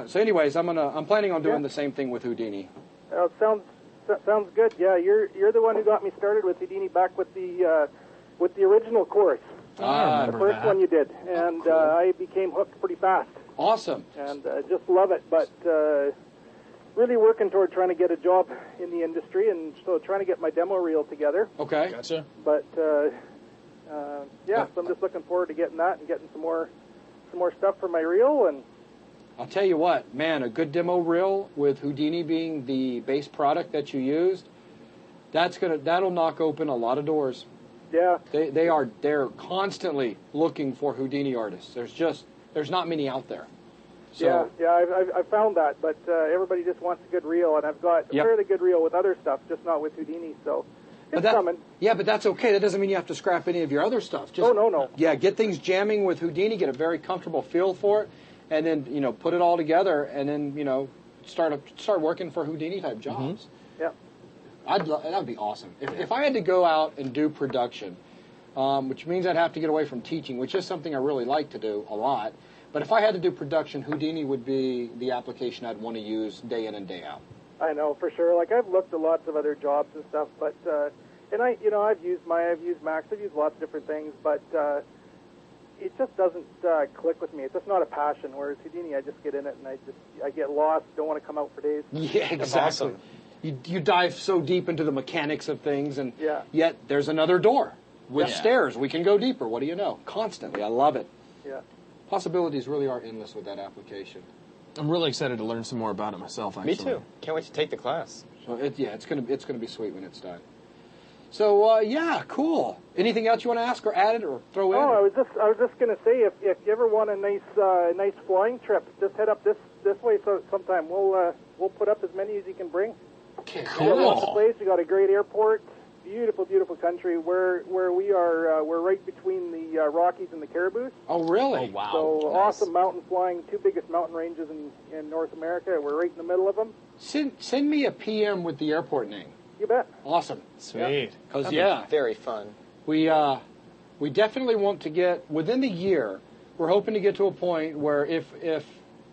so anyways, I'm planning on doing the same thing with Houdini. Sounds good. Yeah, you're the one who got me started with Houdini back with the original course. I The remember first one you did, and I became hooked pretty fast, Awesome. and just love it. But really working toward trying to get a job in the industry, and so trying to get my demo reel together. Okay. Gotcha. But so I'm just looking forward to getting that and getting some more stuff for my reel. And I'll tell you what, man, a good demo reel with Houdini being the base product that you used, that'll knock open a lot of doors. yeah, They're constantly looking for Houdini artists. There's not many out there. So, I've found that. But everybody just wants a good reel, and I've got a fairly good reel with other stuff, just not with Houdini. So it's coming. Yeah, but that's okay. That doesn't mean you have to scrap any of your other stuff. Just, No. Yeah, get things jamming with Houdini, get a very comfortable feel for it, and then put it all together, and then start working for Houdini type jobs. Yeah. That would be awesome. If I had to go out and do production, which means I'd have to get away from teaching, which is something I really like to do a lot. But if I had to do production, Houdini would be the application I'd want to use day in and day out. I know for sure. Like I've looked at lots of other jobs and stuff, but and I've used Max, I've used lots of different things, but it just doesn't click with me. It's just not a passion. Whereas Houdini, I just get in it and I get lost. Don't want to come out for days. Yeah, exactly. Awesome. You dive so deep into the mechanics of things, and Yeah. yet there's another door with Yeah. stairs. We can go deeper. What do you know? Constantly. I love it. Yeah. Possibilities really are endless with that application. I'm really excited to learn some more about it myself, actually. Me too. Can't wait to take the class. So it's gonna be sweet when it's done. So yeah, cool. Anything else you want to ask or add it or throw in? Oh, I was just gonna say if you ever want a nice flying trip, just head up this way. So sometime we'll put up as many as you can bring. Okay, We got lots of Cool. place. We got a great airport. Beautiful country. Where we are, we're right between the Rockies and the Caribous. Oh really? Oh, wow. So nice. awesome mountain flying. 2 biggest mountain ranges in North America. We're right in the middle of them. Send me a PM with the airport name. You bet. Awesome. Sweet. Because That'd be yeah, very fun. we definitely want to get within the year. We're hoping to get to a point where if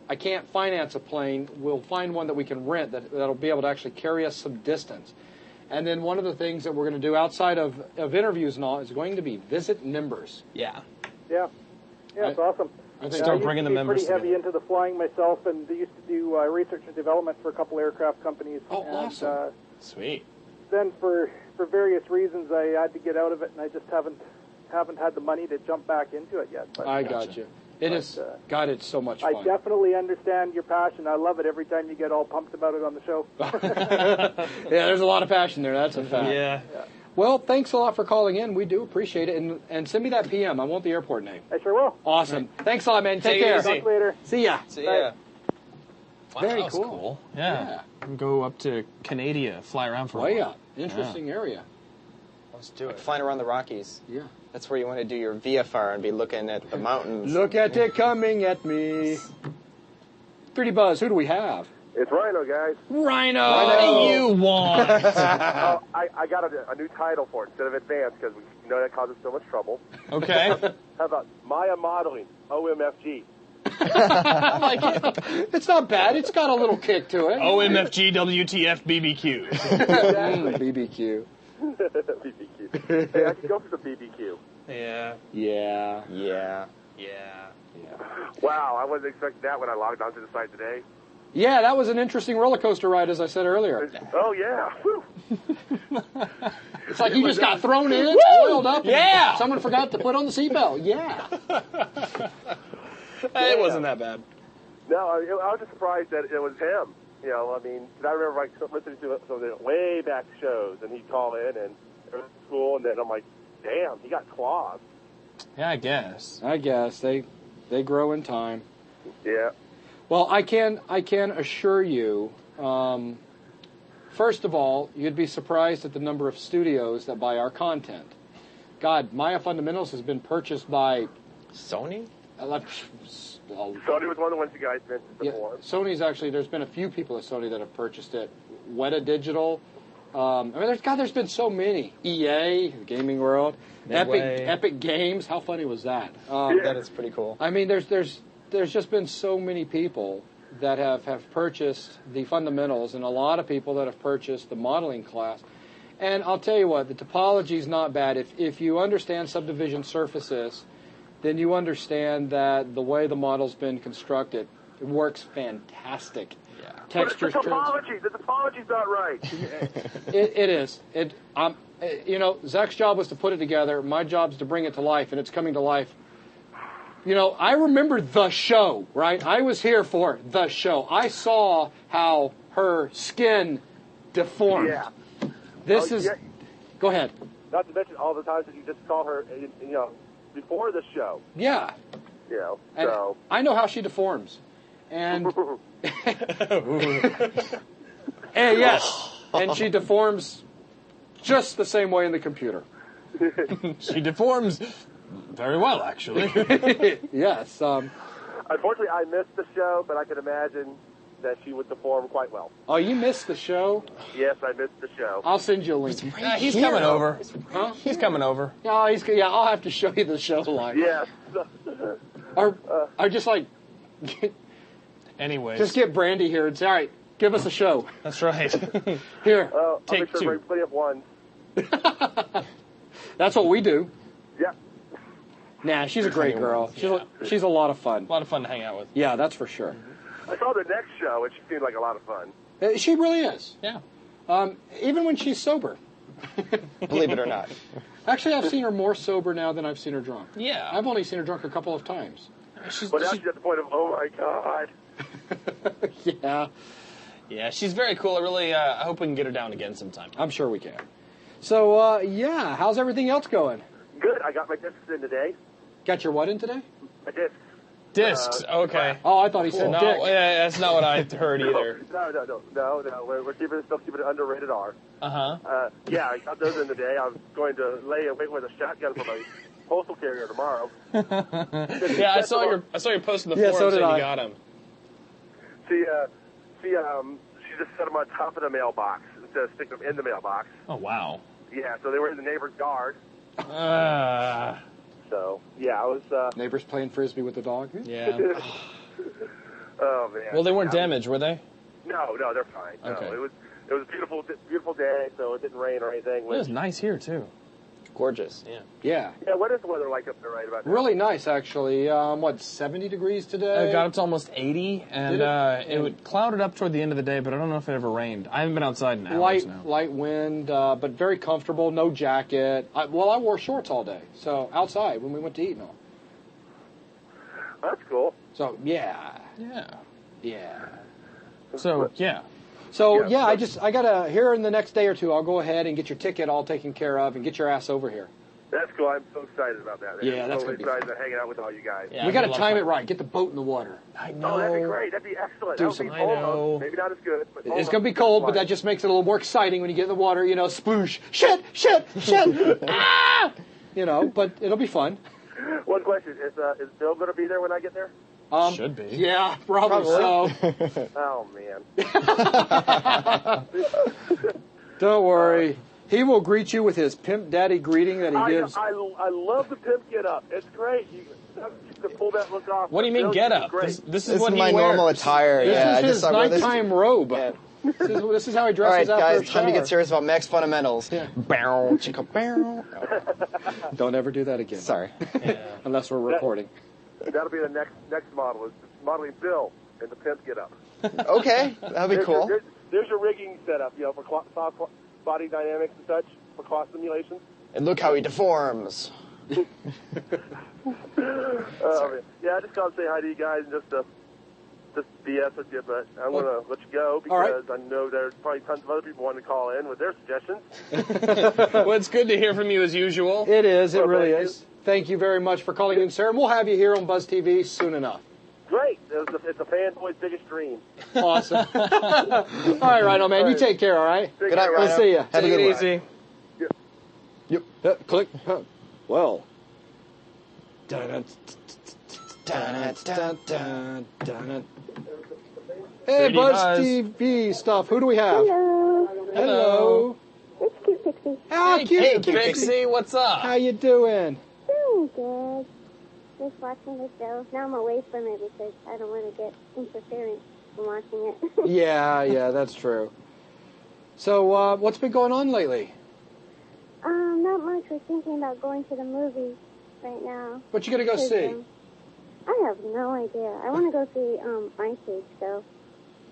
I can't finance a plane, we'll find one that we can rent that'll be able to actually carry us some distance. And then one of the things that we're going to do outside of interviews and all is going to be visit members. Yeah. Yeah. Yeah, it's awesome. I think I Start used bringing to the be members pretty heavy together. into the flying myself, and used to do research and development for a couple aircraft companies. Oh, and, awesome. Sweet. Then for various reasons, I had to get out of it, and I just haven't had the money to jump back into it yet. But I got you. It is, God, it's so much I fun. definitely understand your passion. I love it every time you get all pumped about it on the show. Yeah, there's a lot of passion there. That's a fact. Yeah. Well, thanks a lot for calling in. We do appreciate it. And send me that PM. I want the airport name. I sure will. Awesome. Thanks a lot, man. Take Take it care. easy. Talk later. See ya. So yeah. Wow, Very that was cool. Yeah. Go up to Canada, fly around for a Way while. up. Interesting area. Let's do it. Flying around the Rockies. Yeah. That's where you want to do your VFR and be looking at the mountains. Look at it coming at me. 3D Buzz, who do we have? It's Rhino, guys. Rhino. What do you want? Oh, I got a new title for it instead of advanced because we know that causes so much trouble. Okay. How about Maya Modeling, OMFG? I like it. It's not bad. It's got a little kick to it. OMFG, WTF, BBQ. BBQ. BBQ. Hey, I could go for some BBQ. Yeah. Yeah. Yeah. Yeah. Wow, I wasn't expecting that when I logged onto the site today. Yeah, that was an interesting roller coaster ride, as I said earlier. Oh, yeah. Whew. It's like you just got thrown in, oiled up, and Yeah. someone forgot to put on the seatbelt. Yeah. It wasn't that bad. No, I was just surprised that it was him. You know, I mean, 'cause I remember like listening to some of the way back shows, and he'd call in, and it was cool, and then I'm like, damn, he got claws. Yeah, I guess. I guess they grow in time. Yeah. Well, I can assure you. First of all, you'd be surprised at the number of studios that buy our content. God, Maya Fundamentals has been purchased by. Sony? Sony was one of the ones you guys mentioned Yeah, before. Sony's actually. There's been a few people at Sony that have purchased it. Weta Digital. I mean, there's been so many. EA, the gaming world. Midway. Epic Games. How funny was that? That is pretty cool. I mean, there's just been so many people that have purchased the fundamentals, and a lot of people that have purchased the modeling class. And I'll tell you what, the topology is not bad. If you understand subdivision surfaces, then you understand that the way the model's been constructed, it works fantastic. Yeah. But it's the Textures, trims. topology. The topology's not right. It is. You know, Zach's job was to put it together. My job's to bring it to life, and it's coming to life. You know, I remember the show, right? I was here for the show. I saw how her skin deformed. Yeah. This Oh, is. yeah. Go ahead. Not to mention all the times that you just saw her, you know, before the show. Yeah. You know, And so. I know how she deforms. And. And yes. And she deforms just the same way in the computer. She deforms very well, actually. Yes. Unfortunately, I missed the show, but I can imagine that she would perform quite well. Oh, you missed the show? Yes, I missed the show. I'll send you a link. He's coming over. Huh? He's coming over. Yeah, I'll have to show you the show like. Yes. Or just like, Anyways. just get Brandy here and say, all right, give us a show. That's right. Here. I'll Take make sure two. to bring plenty of ones. That's what we do. Yeah. Nah, she's a great girl. She's a lot of fun. A lot of fun to hang out with. Yeah, that's for sure. I saw the next show, and she seemed like a lot of fun. She really is. Yeah. Even when she's sober. Believe it or not. Actually, I've seen her more sober now than I've seen her drunk. Yeah. I've only seen her drunk a couple of times. But now she's at the point of, oh my God. Yeah, Yeah, she's very cool. I hope we can get her down again sometime. I'm sure we can. So, how's everything else going? Good. I got my discs in today. Got your what in today? My discs. Discs. Okay. Oh, I thought he said No, dick. yeah, that's not what I heard either. No. We're still keeping it under rated R. Uh-huh. Yeah, I got those in today. I was going to lay awake with a shotgun for my postal carrier tomorrow. Yeah, I saw your post in the Yeah, forum so did saying I. you got him. She just set them on top of the mailbox instead of sticking them in the mailbox. Oh, wow. Yeah, so they were in the neighbor's yard. So, yeah, I was, Neighbors playing frisbee with the dog? Yeah. oh, man. Well, they weren't Yeah. damaged, were they? No, they're fine. Okay. No, it was a beautiful day, so it didn't rain or anything. It was nice here, too. Gorgeous. Yeah. Yeah. Yeah, what is the weather like up there right about now? Really nice, actually. 70 degrees today? It got up to almost 80, and Did it would clouded up toward the end of the day, but I don't know if it ever rained. I haven't been outside in hours now. Light wind, but very comfortable, no jacket. I wore shorts all day, so outside when we went to eat and all. That's cool. So, yeah. Yeah. So, yeah. So, Yeah, I gotta, here in the next day or two, I'll go ahead and get your ticket all taken care of and get your ass over here. That's cool. I'm so excited about that. Yeah, I'm that's totally gonna be excited to hanging out with all you guys. Yeah, We gotta I love time fun. it right, get the boat in the water. I know. Oh, that'd be great. That'd be excellent. That would be I know. almost, maybe not as good, but It's almost gonna be cold, but fun. that just makes it a little more exciting when you get in the water, sploosh, shit, ah! But it'll be fun. One question: Is Bill going to be there when I get there? Should be. Yeah, probably so. Oh man. Don't worry. He will greet you with his pimp daddy greeting that he gives. I love the pimp get up. It's great. You can pull that look off. What do you mean, Bill, get this is up? great. This This is is what he my wears. normal attire. This yeah, is his I wear this. nighttime robe. Yeah. This is how he All dresses right, after guys, a shower. time to get serious about Max fundamentals. Yeah. Bow, chicka, bow. Don't ever do that again. Sorry. Unless we're recording. That'll be the next model. It's modeling Bill and the pimp get up. Okay, that'll be cool. There's your rigging setup, for soft body dynamics and such, for claw simulations. And look how he deforms. Man. Yeah, I just got to say hi to you guys and just BS with you, but I'm going to let you go All right. because I know there's probably tons of other people wanting to call in with their suggestions. Well, it's good to hear from you as usual. It is. It Well, really thank is. Thank you very much for calling in, sir. And we'll have you here on BuzzTV soon enough. Great. It's a fanboy's biggest dream. Awesome. All right, Rhino, man. You take care, all right? Take Good night, care, Rhino. We'll see you. Have a Take good it one. easy. Click. Well. Hey, Pretty Buzz. BuzzTV stuff. Who do we have? Hello. Hello. It's Cute Pixie. How cute. Hey, Pixie, what's up? How you doing? Doing good. Just watching the show. Now I'm away from it because I don't want to get interference from watching it. Yeah, that's true. So, what's been going on lately? Not much. We're thinking about going to the movies right now. What you gonna go see? I have no idea. I want to go see Ice Age, though.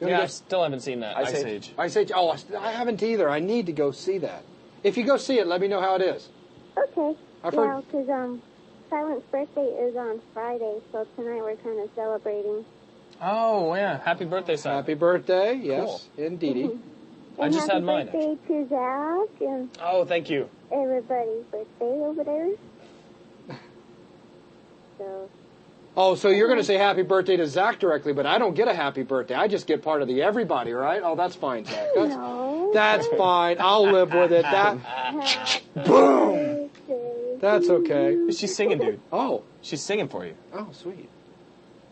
You Yeah, wanna I still haven't seen that. Ice Ice Age. Age. Ice Age. Oh, I haven't either. I need to go see that. If you go see it, let me know how it is. Okay. I've Yeah, heard- because Silent's birthday is on Friday, so tonight we're kind of celebrating. Oh, yeah. Happy birthday, Simon. Happy birthday. Yes, indeedy. I just happy had mine, birthday to Zach and Oh, thank you. everybody's birthday over there. So, Oh, so you're going to say happy birthday to Zach directly, but I don't get a happy birthday. I just get part of the everybody, right? Oh, that's fine, Zach. no. That's fine. I'll live with it. Boom. That's okay. She's singing, dude. Oh, She's singing for you. sweet.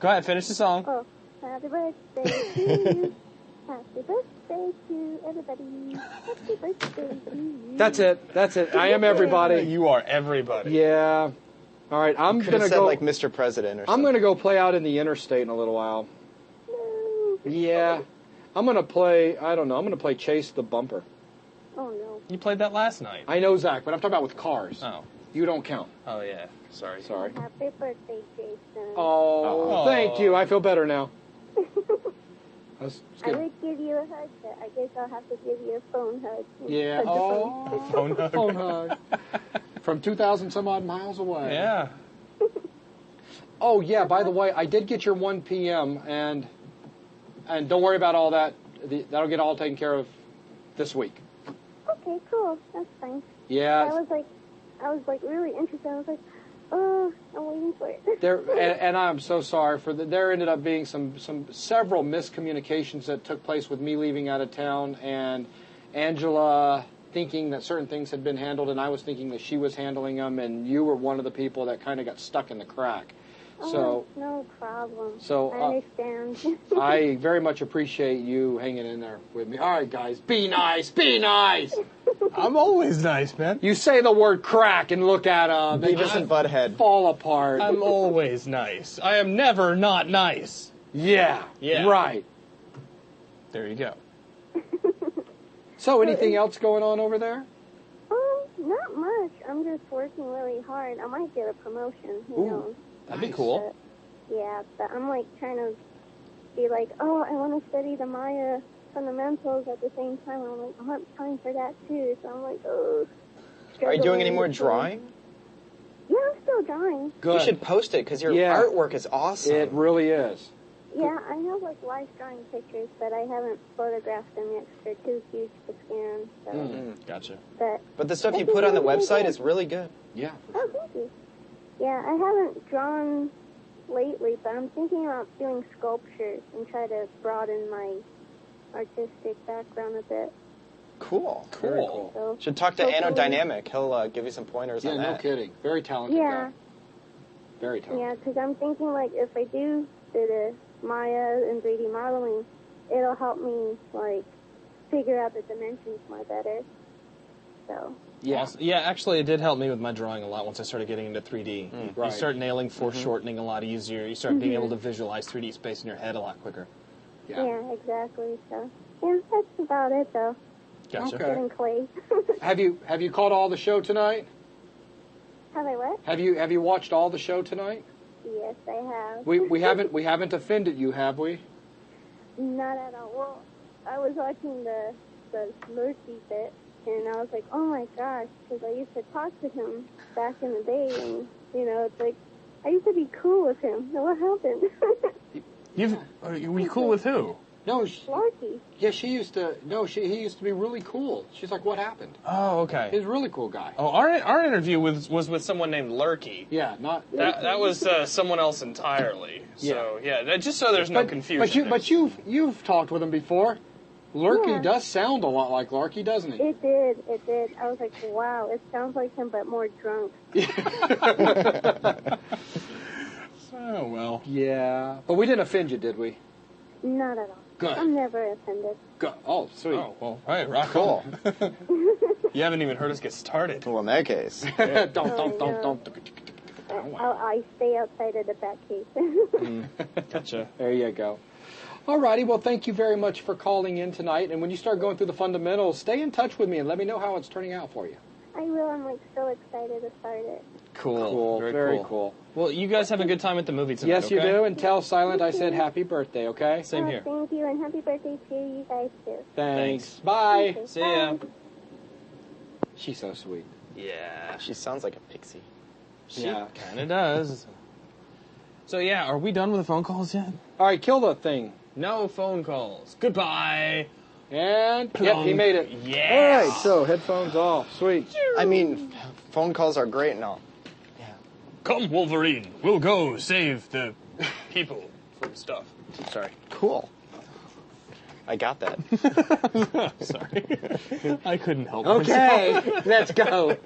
Go ahead, finish the song. Oh, Happy birthday to you. Happy birthday to everybody. Happy birthday to you. That's it. I am everybody. You are everybody. Yeah. All right, I'm Could going have to said go. like Mr. President or something. I'm going to go play out in the interstate in a little while. No. Yeah. I'm going to play, I don't know, I'm going to play Chase the Bumper. Oh, no. You played that last night. I know, Zach, but I'm talking about with cars. Oh. You don't count. Oh, yeah. Sorry. Sorry. Happy birthday, Jason. Oh, thank you. I feel better now. That's I good. would give you a hug, but I guess I'll have to give you a phone hug. Yeah. Hug the phone. Oh, Phone hug. phone hug. From 2,000 some odd miles away. Yeah. Oh, yeah, by the way, I did get your 1 p.m., and don't worry about all that. That'll get all taken care of this week. Okay, cool. That's fine. Yeah. I was like really interested. I was like, oh, I'm waiting for it. And I'm so sorry for that. There ended up being several miscommunications that took place with me leaving out of town and Angela thinking that certain things had been handled, and I was thinking that she was handling them, and you were one of the people that kind of got stuck in the crack. So no problem. So, I understand. I very much appreciate you hanging in there with me. All right, guys, be nice, be nice. I'm always nice, man. You say the word crack and look at them. They Beavis and Butthead. fall apart. I'm always nice. I am never not nice. Yeah, right. There you go. So, anything else going on over there? Not much. I'm just working really hard. I might get a promotion. Who knows? That'd be cool. But, yeah, but I'm like trying to be like, oh, I want to study the Maya fundamentals at the same time. I'm like, I want time for that too. So I'm like, oh. Are you doing any more drawing? Yeah, I'm still drawing. Good. You should post it because your artwork is awesome. It really is. Yeah, I have like life drawing pictures, but I haven't photographed them yet because they're too huge to scan. So. Gotcha. But the stuff you put on the website is really good. Yeah. Oh, thank you. Yeah, I haven't drawn lately, but I'm thinking about doing sculptures and try to broaden my artistic background a bit. Cool. Cool. So, Should talk to hopefully- Anodynamic. He'll give you some pointers on Yeah, that. no kidding. Very talented Yeah. guy. Very talented. Yeah, because I'm thinking like if I do the Maya and 3D modeling, it'll help me like figure out the dimensions more better. So. Yeah. Yeah, actually, it did help me with my drawing a lot once I started getting into 3D. Right. You start nailing foreshortening a lot easier. You start being able to visualize 3D space in your head a lot quicker. Yeah, exactly. So, yeah, that's about it though. Gotcha. Okay. Getting clay. Have you caught all the show tonight? Have I what? Have you watched all the show tonight? Yes, I have. We haven't offended you, have we? Not at all. Well, I was watching the Lurky bit, and I was like, oh my gosh, because I used to talk to him back in the day, and, you know, it's like, I used to be cool with him. Now what happened? Are you cool with who? No, Larky. yeah, he used to be really cool. She's like, what happened? Oh, okay. He's a really cool guy. Oh, our interview was with someone named Lurky. Yeah, not That was someone else entirely. So just so there's no confusion. But you've talked with him before. Lurky Yeah. does sound a lot like Larky, doesn't he? It did. I was like, wow, it sounds like him, but more drunk. Oh, well. Yeah, but we didn't offend you, did we? Not at all. Good. I'm never offended. Good. Oh, sweet. Oh, well, right, rock Cool. on. You haven't even heard us get started. Well, in that case. Don't. I stay outside of the back case. Gotcha. There you go. Alrighty, well, thank you very much for calling in tonight. And when you start going through the fundamentals, stay in touch with me and let me know how it's turning out for you. I will. I'm like so excited to start it. Cool. Very cool. Well, you guys have a good time at the movie tonight, Yes, you okay? do. And tell Silent I said happy birthday, okay? Same here. Thank you, and happy birthday to you guys too. Thanks. Bye. Okay, See ya. bye. She's so sweet. Yeah. She sounds like a pixie. Yeah. Kind of does. So, yeah, are we done with the phone calls yet? All right, kill the thing. No phone calls. Goodbye. And, yep, he made it. Yeah. All right, so headphones off. Sweet. I mean, phone calls are great and all. Come, Wolverine. We'll go save the people from stuff. Sorry. Cool. I got that. Sorry. I couldn't help Okay, let's go.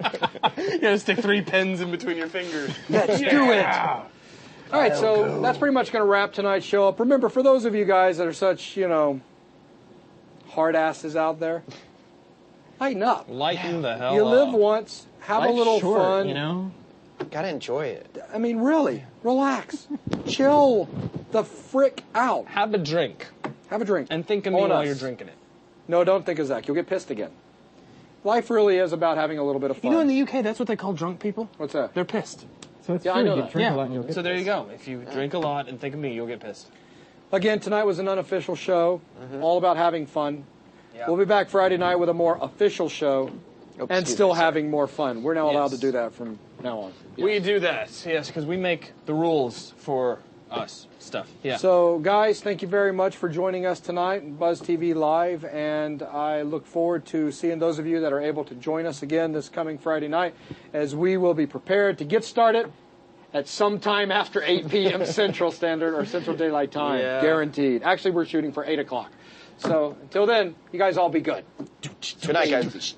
You gotta stick 3 pens in between your fingers. Let's do it. All right, so that's pretty much going to wrap tonight's show up. Remember, for those of you guys that are such, hard asses out there, lighten up. Lighten the hell You up. live once, have a little short, fun. Gotta enjoy it. I mean, really, relax. Chill the frick out. Have a drink. Have a drink. And think of me On while us. you're drinking it. No, don't think of Zach. You'll get pissed again. Life really is about having a little bit of fun. You know, in the UK, that's what they call drunk people. What's that? They're pissed. So it's Yeah, true. I know You that. drink a lot and you'll get So there you pissed. go. If you drink a lot and think of me, you'll get pissed. Again, tonight was an unofficial show, all about having fun. Yeah. We'll be back Friday night with a more official show and excuse still me, sir. having more fun. We're now allowed Yes. to do that from now on. We do that, yes, because we make the rules for us stuff. Yeah. So, guys, thank you very much for joining us tonight in BuzzTV Live, and I look forward to seeing those of you that are able to join us again this coming Friday night, as we will be prepared to get started at some time after 8 p.m. Central Standard or Central Daylight Time, Yeah. guaranteed. Actually, we're shooting for 8 o'clock. So, until then, you guys all be good. Good night, guys.